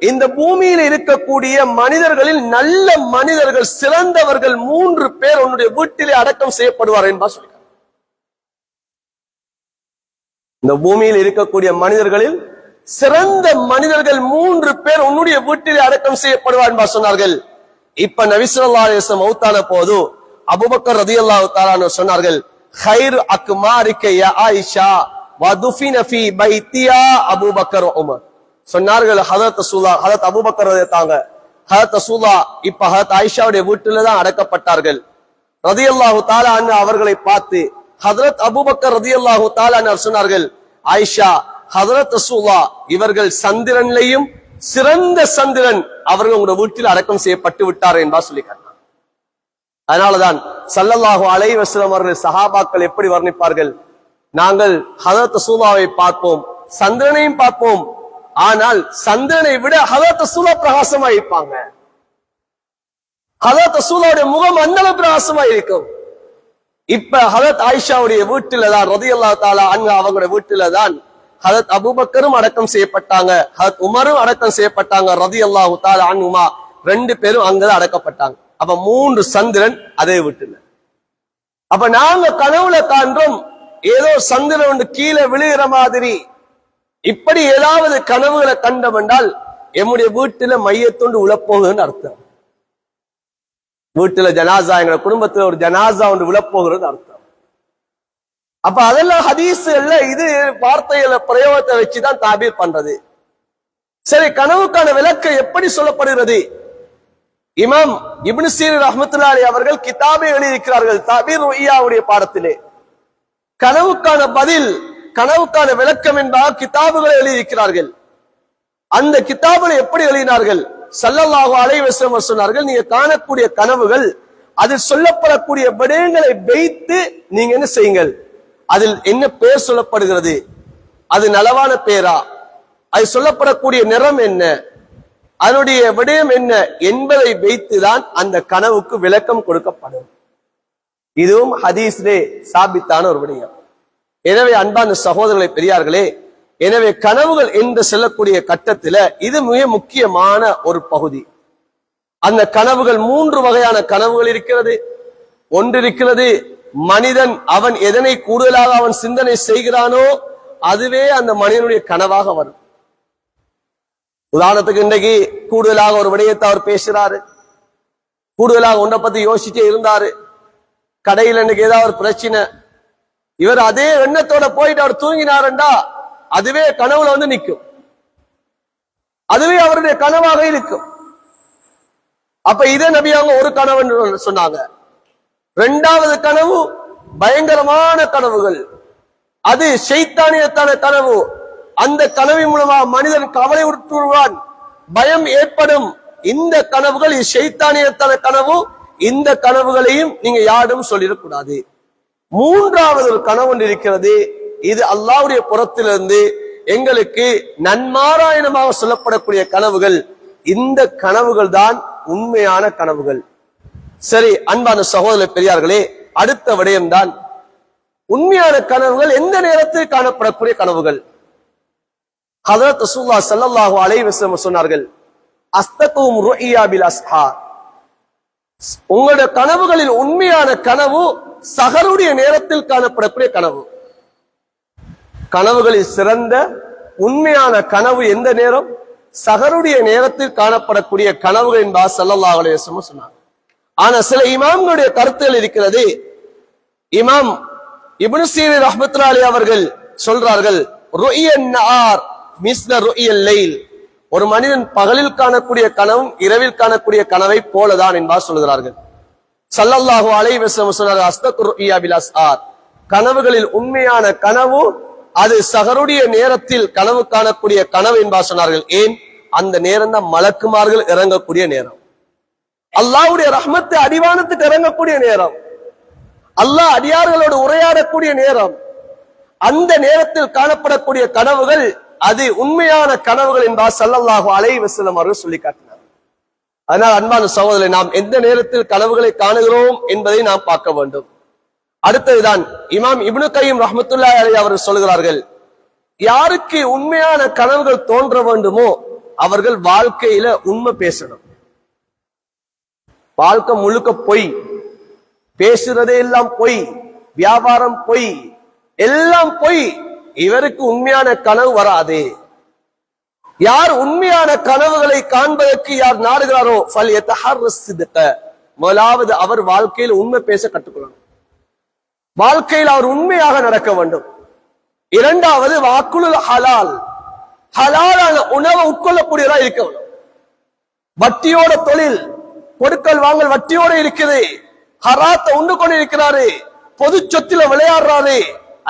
இந்த பூமியில் இருக்கக்கூடிய மனிதர்களில் நல்ல மனிதர்கள், சிறந்தவர்கள் 3 பேர் உன்னுடைய வீட்டிலே அடக்கம் செய்யப்படுவார் என்பா சொல்றாங்க. இந்த பூமியில் இருக்கக்கூடிய மனிதர்களில் சிறந்த மனிதர்கள் 3 பேர் உன்னுடைய வீட்டிலே அடக்கம் செய்யப்படுவார் என்பா சொன்னார்கள். இப்ப நபி ஸல்லல்லாஹு அலைஹி வஸல்லம் மௌத்தான போது அபூபக்கர் ரலியல்லாஹு தஆலா சொன்னார்கள், கைர் அக்மாரிக யா ஆயிஷா வதுஃபின ஃபீ பைத்தியா அபூபக்கர் உமர், சொன்னார்கள் ஹஜரத் ரசூலுல்லாஹ், ஹஜரத் அபூபக்கர் ரலியல்லாஹு ஹஜரத் ரசூலுல்லாஹ் இப்ப ஹஜரத் ஆயிஷாவுடைய வீட்டில தான் அடக்கப்பட்டார்கள். ரலியல்லாஹு தஆலா அன்ஹா அவர்களை பார்த்து ஹஜரத் அபூபக்கர் ரலியல்லாஹு தஆலா சொன்னார்கள், ஆயிஷா, ஹஜரத் ரசூலுல்லாஹ் இவர்கள் சந்திரன்லையும் சிறந்த சந்திரன், அவர்கள் உங்களுடைய வீட்டில் அடக்கம் செய்யப்பட்டு விட்டார் என்பா சொல்லி காட்டினார். அதனாலதான் ஸல்லல்லாஹு அலைஹி வஸல்லம் அவர்கள் சஹாபாக்கள் எப்படி வர்ணிப்பார்கள், நாங்கள் ஹஜரத் ரசூலுல்லாஹை பார்ப்போம், சந்திரனையும் பார்ப்போம், ஆனால் சந்திரனை விட ஹஜரத் ரசூலுல்லாஹ் பிரகாசமா இருப்பாங்க. ஹஜரத் ரசூலுல்லாஹ்வுடைய முகம் அந்த அளவு பிரகாசமா இருக்கும். இப்ப ஹஜரத் ஆயிஷாவுடைய வீட்டில தான் ரலியல்லாஹு தஆலா அன்ஹா அவங்களுடைய வீட்டில தான் ஹஜரத் அபூபக்கரும் அடக்கம் செய்யப்பட்டாங்க, ஹஜரத் உமரும் அடக்கம் செய்யப்பட்டாங்க ரலியல்லாஹு தஆலா அன்ஹுமா, 2 பேரும் அங்கதான் அடக்கப்பட்டாங்க. அப்ப 3 சந்திரன் அதே வீட்டுல. அப்ப நாங்க கனவுல காண்றோம் ஏதோ சந்திரன் ஒன்று கீழே விழுகிற மாதிரி. இப்படி ஏதாவது கனவுகளை கண்டோம் என்றால் எம்முடைய வீட்டுல மையத்தொண்டு உழப்போகுதுன்னு அர்த்தம். வீட்டுல ஜனாசா, எங்க குடும்பத்துல ஒரு ஜனாசா ஒன்று விழப்போகிறது அர்த்தம். அப்ப அதெல்லாம் ஹதீஸ்ல இது வார்த்தைகளை பிரயோகத்தை வச்சுதான் தாபீர் பண்றது. சரி, கனவுக்கான விளக்கம் எப்படி சொல்லப்படுகிறது? இமாம் இப்னு சீரின் ரஹ்மத்துல்லாஹி அலைஹி அவர்கள் கிதாபை எழுதியிருக்கிறார்கள் தாபீர் ருய்யாவுடைய பாடத்திலே. கனவுக்கான பதில், கனவுக்கான விளக்கம் என்பதாக கிதாபுகளை எழுதியிருக்கிறார்கள். அந்த கிதாபுகளை எப்படி எழுதினார்கள்? ஸல்லல்லாஹு அலைஹி வஸல்லம் சொன்னார்கள், நீங்க காணக்கூடிய கனவுகள் அதில் சொல்லப்படக்கூடிய விடயங்களை வைத்து நீங்க என்ன செய்யுங்கள், அதில் என்ன பெயர் சொல்லப்படுகிறது, அது நலவான பெயரா, அது சொல்லப்படக்கூடிய நிறம் என்ன, அதனுடைய விடயம் என்ன என்பதை வைத்துதான் அந்த கனவுக்கு விளக்கம் கொடுக்கப்படும். இதுவும் ஹதீஸ்லே சாபித்தான ஒரு விடயம். எனவே அன்பான சகோதரர்களை, பெரியார்களே, எனவே கனவுகள் என்று செல்லக்கூடிய கட்டத்துல இது மிக முக்கியமான ஒரு பகுதி. அந்த கனவுகள் 3 வகையான கனவுகள் இருக்கிறது. ஒன்று இருக்கிறது, மனிதன் அவன் எதனை கூடுதலாக அவன் சிந்தனை செய்கிறானோ அதுவே அந்த மனிதனுடைய கனவாக வரும். உதாரணத்துக்கு இன்றைக்கு கூடுதலாக ஒரு விடயத்தை அவர் பேசுறாரு, கூடுதலாக ஒன்றை பத்தி யோசிச்சே இருந்தாரு, கடையில் இன்னைக்கு ஏதாவது ஒரு பிரச்சனை, இவர் அதே எண்ணத்தோட போயிட்டு அவர் தூங்கினாருண்டா அதுவே கனவுல வந்து நிற்கும், அதுவே அவருடைய கனவாக இருக்கும். அப்ப இதே நபி அவங்க ஒரு கனவு சொன்னாங்க. 2வது கனவு பயங்கரமான கனவுகள், அது ஷைத்தானியத்தான கனவு. அந்த கனவின் மூலமாக மனிதன் கவலை உற்றுவான், பயம் ஏற்படும். இந்த கனவுகள் ஷைத்தானியத்தான கனவு. இந்த கனவுகளையும் நீங்க யாரும் சொல்லிடக்கூடாது. 3வது ஒரு கனவு ஒன்று இருக்கிறது, இது அல்லாஹ்வுடைய புறத்திலிருந்து எங்களுக்கு நன்மாராயணமாக சொல்லப்படக்கூடிய கனவுகள், இந்த கனவுகள் தான் உண்மையான கனவுகள். சரி, அன்பான சகோதர பெரியார்களே, அடுத்த விடயம்தான் உண்மையான கனவுகள் எந்த நேரத்தில் காணப்படக்கூடிய கனவுகள். ஹஜ்ரத் ரசூலுல்லாஹ் ஸல்லல்லாஹு அலைஹி வஸல்லம் சொன்னார்கள், அஸ்தகும் ருஇயா பில் அஸ்ஹார். உங்களுடைய கனவுகளில் உண்மையான கனவு சஹருடைய நேரத்தில் காணப்படக்கூடிய கனவு. கனவுகளில் சிறந்த உண்மையான கனவு எந்த நேரம்? சஹருடைய நேரத்தில் காணப்படக்கூடிய கனவுகள் என்பா ஸல்லல்லாஹு அலைஹி வஸல்லம் சொன்னாங்க. ஆனா சில இமாம்களுடைய கருத்துகள் இருக்கிறது. இமாம் இப்னு சீரின் ரஹ்மத்துல்லாஹி அலைஹி அவர்கள் சொல்றார்கள், ருஇயன் நஹார் மிஸ்ல ருஇயல் லைல். ஒரு மனிதன் பகலில் காணக்கூடிய கனவும் இரவில் காணக்கூடிய கனவை போலதான் என்பார் சொல்கிறார்கள். ஸல்லல்லாஹு அலைஹி வஸல்லம் சொன்னார்கள், அஸ்தகு ருஇயா பில் அஸ்ஹார். கனவுகளில் உண்மையான கனவு அது சஹருடைய நேரத்தில் கனவு காணக்கூடிய கனவு என்பார் சொன்னார்கள். ஏன்? அந்த நேரம் தான் மலக்குமார்கள் இறங்கக்கூடிய நேரம், அல்லாஹ்வுடைய ரஹ்மத்து அடிவானத்துக்கு இறங்கக்கூடிய நேரம், அல்லாஹ் அடியார்களோடு உரையாடக்கூடிய நேரம். அந்த நேரத்தில் காணப்படக்கூடிய கனவுகள் அது உண்மையான கனவுகள் என்பார் ஸல்லல்லாஹு அலைஹி வஸல்லம் அவர்கள் சொல்லி காட்டினார். அதனால் அன்பான சகோதரரை, நாம் எந்த நேரத்தில் கனவுகளை காணுகிறோம் என்பதை நாம் பார்க்க வேண்டும். அடுத்ததுதான் இமாம் இப்னு கையிம் ரஹ்மத்துல்லாஹி அலைஹி அவர்கள் சொல்கிறார்கள், யாருக்கு உண்மையான கனவுகள் தோன்ற வேண்டுமோ அவர்கள் வாழ்க்கையில உண்மை பேசணும். வாழ்க்கை முழுக்க பொய், பேசுறதே எல்லாம் பொய், வியாபாரம் பொய், எல்லாம் பொய். இவருக்கு உண்மையான கனவு வராது. யார் உண்மையான கனவுகளை காண்பதற்கு யார் நாடுகிறாரோ முதலாவது அவர் வாழ்க்கையில் உண்மை பேச கற்றுக்கொள்ளணும். வாழ்க்கையில் அவர் உண்மையாக நடக்க வேண்டும். இரண்டாவது வாக்குலுல் ஹலால், ஹலாலான உணவை உட்கொள்ளக்கூடியதா இருக்க வேண்டும். வட்டியோட தொழில், கொடுக்கல் வாங்கல் வட்டியோட இருக்குது, ஹராத்த உண்டு கொண்டு இருக்கிறாரு, பொது சொத்தில விளையாடுறாரு.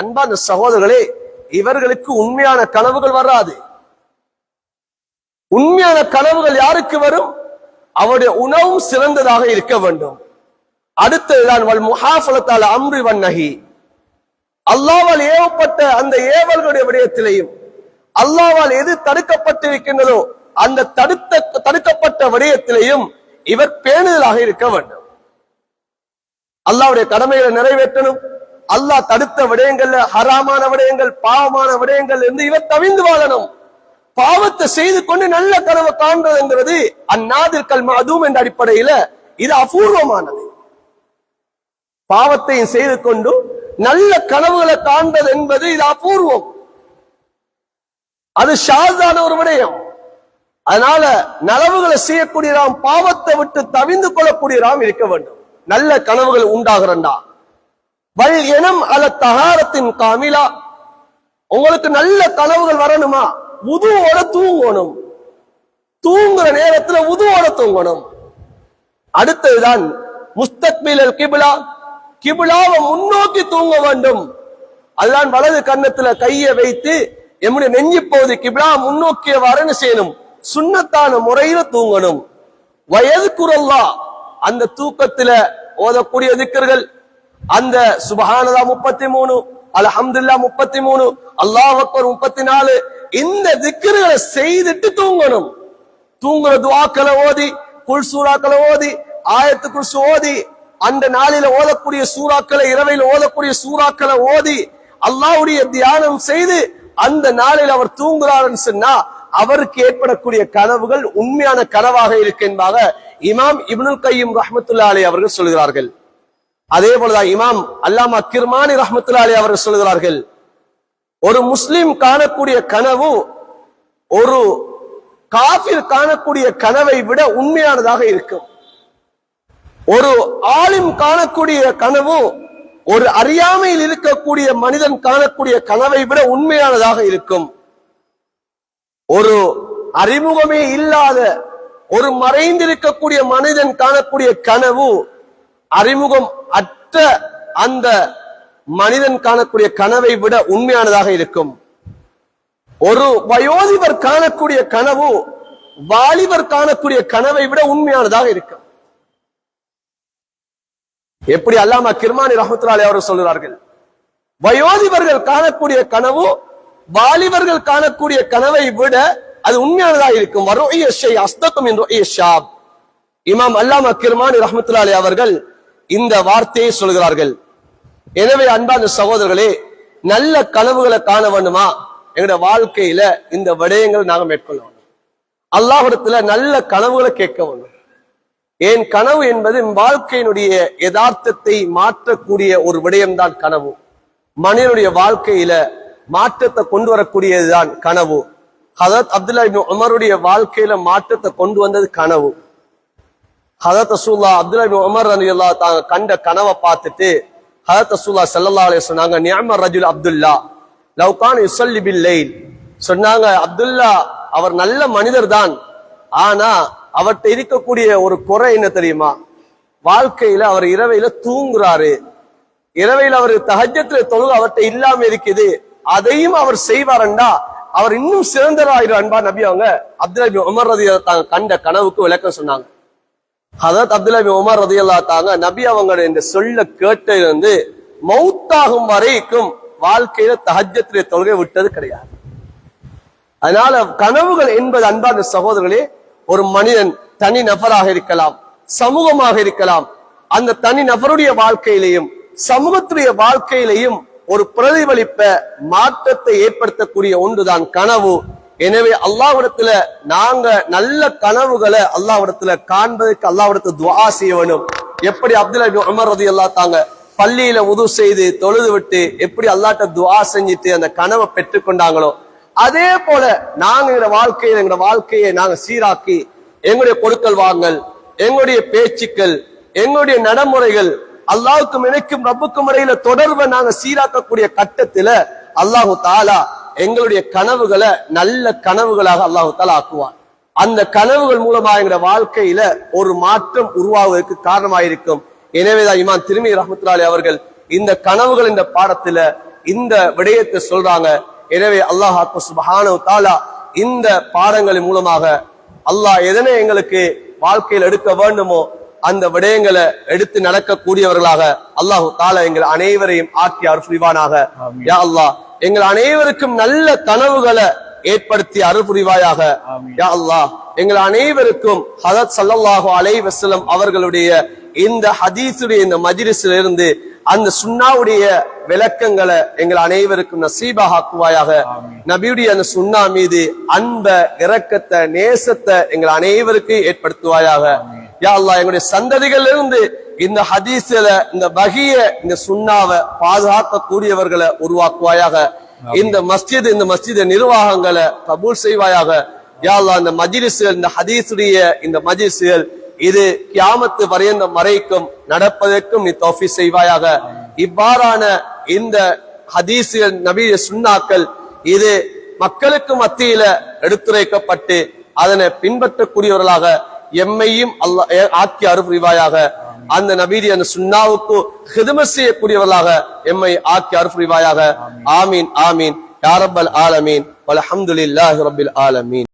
அன்பான சகோதரர்களே, இவர்களுக்கு உண்மையான கனவுகள் வராது. உண்மையான கனவுகள் யாருக்கு வரும்? அவருடைய உணவும் சிறந்ததாக இருக்க வேண்டும். அடுத்ததுதான் வல் முஹாஃபலத்தால் அம்ரி வன் நஹி. அல்லாஹ்வால் ஏவப்பட்ட அந்த ஏவல்களுடைய விடயத்திலேயும் அல்லாஹ்வால் எது தடுக்கப்பட்டிருக்கின்றதோ அந்த தடுக்கப்பட்ட விடயத்திலேயும் இவர் பேணுதலாக இருக்க வேண்டும். அல்லாஹ்வுடைய கடமைகளை நிறைவேற்றணும். அல்லாஹ் தடுத்த விடயங்கள்ல ஹராமான விடயங்கள், பாவமான விடயங்கள் இருந்து இவர் தவிந்து வாழணும். பாவத்தை செய்து கொண்டு நல்ல கனவு காண்பதுங்கிறது அந்நாதில் கல் மஅதூம் என்ற அடிப்படையில இது அபூர்வமானது. பாவத்தையும் செய்து கொண்டு நல்ல கனவுகளை காண்பது என்பது இது அபூர்வம், அது ஷாஸான ஒரு விடயம். அதனால நலவுகளை செய்யக்கூடிய நாம் பாவத்தை விட்டு தவிந்து கொள்ளக்கூடிய நாம் இருக்க வேண்டும். நல்ல கனவுகள் உண்டாகிறண்டா வல் எனம் அல தஹாரத்தின் காமிலா. உங்களுக்கு நல்ல கனவுகள் வரணுமா? வுதுவோட தூங்கணும். தூங்குற நேரத்துல வுதுவோட தூங்கணும். அடுத்ததுதான் முஸ்தக்பிலல் கிப்லா, கிப்லாவை முன்னோக்கி தூங்க வேண்டும். அதுதான் வலது கன்னத்துல கையை வைத்து எம்முடைய நெஞ்சு பகுதி கிப்லா முன்னோக்கியவாறு செய்யணும். சுன்னத்தான முறையில தூங்கணும். வயதுக்குரல்லா, அந்த தூக்கத்துல ஓதக்கூடிய திக்ர்கள், அந்த சுப்ஹானல்லாஹ் 33, அல்ஹம்துலில்லாஹ் 33, அல்லாஹ் அக்பர் 34, இந்த திக்ர்களை செய்துட்டு தூங்கணும். தூங்குற துஆக்களை ஓதி, குல் சூராக்களை ஓதி, ஆயத்து குர்சி ஓதி, அந்த நாளில ஓதக்கூடிய சூறாக்களை, இரவையில் ஓதக்கூடிய சூறாக்களை ஓதி அல்லாஹ்வுடைய தியானம் செய்து அந்த நாளில் அவர் தூங்குறாருன்னு சொன்னா அவருக்கு ஏற்படக்கூடிய கனவுகள் உண்மையான கனவாக இருக்கு என்பதாக இமாம் இப்னுல் கையிம் ரஹ்மத்துல்லாஹி அலைஹி அவர்கள் சொல்கிறார்கள். அதே போலதான் இமாம் அல்லாமா கிர்மானி ரஹ்மத்துல்லாஹி அலைஹி அவர்கள் சொல்கிறார்கள், ஒரு முஸ்லிம் காணக்கூடிய கனவு ஒரு காஃபிர் காணக்கூடிய கனவை விட உண்மையானதாக இருக்கும். ஒரு ஆலிம் காணக்கூடிய கனவு ஒரு அறியாமையில் இருக்கக்கூடிய மனிதன் காணக்கூடிய கனவை விட உண்மையானதாக இருக்கும். ஒரு அறிமுகமே இல்லாத ஒரு மறைந்திருக்கக்கூடிய மனிதன் காணக்கூடிய கனவு அறிமுகம் அற்ற அந்த மனிதன் காணக்கூடிய கனவை விட உண்மையானதாக இருக்கும். ஒரு வயோதிபர் காணக்கூடிய கனவு வாலிபர் காணக்கூடிய கனவை விட உண்மையானதாக இருக்கும். எப்படி அல்லாமா கிர்மானி ரஹ்மத்துல்லாஹி அலைஹி அவர்கள் சொல்கிறார்கள், வயோதிபர்கள் காணக்கூடிய கனவு வாலிபர்கள் காணக்கூடிய கனவை விட அது உண்மையானதாக இருக்கும். வறுய ஷை அஸ்தகம் என்று ஷாப். இமாம் அல்லாமா கிர்மானி ரஹ்மத்துல்லாஹி அலைஹி அவர்கள் இந்த வார்த்தையை சொல்கிறார்கள். எனவே அன்பான சகோதரர்களே, நல்ல கனவுகளை காண வேண்டுமா? எங்களுடைய வாழ்க்கையில இந்த விடயங்களை நாங்க மேற்கொள்ள வேண்டும். அல்லாஹ்விடத்துல நல்ல கனவுகளை கேட்க வேண்டும். ஏன் கனவு என்பது வாழ்க்கையினுடைய யதார்த்தத்தை மாற்றக்கூடிய ஒரு விடயம்தான் கனவு. மனிதனுடைய வாழ்க்கையில மாற்றத்தை கொண்டு வரக்கூடியதுதான் கனவு. ஹதரத் அப்துல்லா இப்னு உமருடைய வாழ்க்கையில மாற்றத்தை கொண்டு வந்தது கனவு. ஹதரத் ரசூலுல்லாஹ் அப்துல்லா இப்னு உமர் ரலியல்லாஹு தாங்க கண்ட கனவை பார்த்துட்டு ஹதரத் ரசூலுல்லாஹ் ஸல்லல்லாஹு அலைஹி வஸல்லம் சொன்னாங்க, நிஅமர் ரஜுல் அப்துல்லா லவ் கான யுஸல்லி பில் லைல். சொன்னாங்க, அப்துல்லா அவர் நல்ல மனிதர் தான், ஆனா அவர்கிட்ட இருக்கக்கூடிய ஒரு குறை என்ன தெரியுமா? வாழ்க்கையில அவர் இரவையில தூங்குறாரு. இரவையில அவர் தஹஜ்ஜுல தொழுக அவர்கிட்ட இல்லாம இருக்குது. அதையும் அவர் செய்வாரண்டா அவர் இன்னும் சிறந்தவராயிரு. அன்பா நபி அவங்க அப்துல்லா இப்னு உமர் ரலியல்லாஹு தாங்க கண்ட கனவுக்கு விளக்கம் சொன்னாங்க. ஹதரத் அப்துல்லா இப்னு உமர் ரலியல்லாஹு தாங்க நபி அவங்க இந்த சொல்ல கேட்டது மௌத்தாகும் வரைக்கும் வாழ்க்கையில தஹஜ்ஜுல தொழுகை விட்டது கிடையாது. அதனால கனவுகள் என்பது அன்பான சகோதரர்களே, ஒரு மனிதன் தனி நபராக இருக்கலாம், சமூகமாக இருக்கலாம். அந்த தனி நபருடைய வாழ்க்கையிலையும் சமூகத்துடைய வாழ்க்கையிலையும் ஒரு பிரதிபலிப்ப மாற்றத்தை ஏற்படுத்தக்கூடிய ஒன்றுதான் கனவு. எனவே அல்லாஹ்விடத்துல நாங்க நல்ல கனவுகளை அல்லாஹ்விடத்துல காண்பதற்கு அல்லாஹ்விடத்துல துஆ செய்ய வேண்டும். எப்படி அப்துல்லா இப்னு உமர் ரலியல்லாஹு தாங்க பள்ளியில உது செய்து தொழுது விட்டு எப்படி அல்லாஹ்ட்ட துஆ செஞ்சுட்டு அந்த கனவை பெற்றுக்கொண்டாங்களோ, அதே போல நாங்க எங்க வாழ்க்கையை நாங்க சீராக்கி எங்களுடைய கொடுக்கல் வாங்கல், எங்களுடைய பேச்சுக்கள், எங்களுடைய நடைமுறைகள் அல்லாஹ்வுக்கும் எனக்கும் ரப்புக்கும் இடையில தொடர்பை நாங்க சீராக்கக்கூடிய கட்டத்துல அல்லாஹு தாலா எங்களுடைய கனவுகளை நல்ல கனவுகளாக அல்லாஹு தாலா ஆக்குவார். அந்த கனவுகள் மூலமா எங்க வாழ்க்கையில ஒரு மாற்றம் உருவாவதற்கு காரணமாயிருக்கும். எனவேதான் இமாம் திர்மிதி ரஹ்மத்துல்லாஹி அலைஹி அவர்கள் இந்த கனவுகள் இந்த பாடத்துல இந்த விடயத்தை சொல்றாங்க. எனவே அல்லாஹ் சுப்ஹானஹு வ தஆலா இந்த பாடங்களின் மூலமாக அல்லாஹ் எதனை எங்களுக்கு வாழ்க்கையில் எடுக்க வேண்டுமோ அந்த விடயங்களை எடுத்து நடக்கக்கூடியவர்களாக அல்லாஹு தாலா எங்கள் அனைவரையும் ஆக்கி அருள் புரிவானாக. யா அல்லாஹ் எங்கள் அனைவருக்கும் நல்ல கனவுகளை ஏற்படுத்தி அருள் புரிவாயாக. யா அல்லாஹ் எங்கள் அனைவருக்கும் ஹதரத் ஸல்லல்லாஹு அலைஹி வஸல்லம் அவர்களுடைய இந்த ஹதீஸுடைய இந்த மஜ்லிஸில் இருந்து அந்த சுன்னாவுடைய விளக்கங்களை எங்கள் அனைவருக்கும் நசீபாக ஆக்குவாயாக. நபியுடைய அந்த சுன்னா மீது அன்ப, இரக்கத்தை, நேசத்தை எங்கள் அனைவருக்கும் ஏற்படுத்துவாயாக. யா அல்லாஹ் எங்களுடைய சந்ததிகள் இருந்து இந்த ஹதீஸ்ல இந்த வகிய இந்த சுன்னாவை பாதுகாக்க கூடியவர்களை உருவாக்குவாயாக. இந்த மஸ்ஜித் நிர்வாகங்களை கபூல் செய்வாயாக. யா அல்லாஹ் இந்த மஜ்லிஸ்கள், இந்த ஹதீஸுடைய இந்த மஜ்லிஸ்கள் இது கியாமத்து வரையந்த வரைக்கும் நடப்பதற்கும் நீ தௌஃபீக் செய்வாயாக. இவ்வாறான இந்த ஹதீஸ்கள், நபிய சுன்னாக்கள் இது மக்களுக்கு மத்தியில எடுத்துரைக்கப்பட்டு அதனை பின்பற்றக்கூடியவர்களாக எம்மையும் அல்லாஹ் ஆக்கி அருள் புரிவாயாக. அந்த நபீதி அந்த சுன்னாவுக்கு ஹிதமத் செய்யக்கூடியவர்களாக எம்மை ஆக்கி அருள் புரிவாயாக. ஆமீன் ஆமீன் யா ரப்பல் ஆலமீன் வல்ஹம்துலில்லாஹி ரப்பில் ஆலமீன்.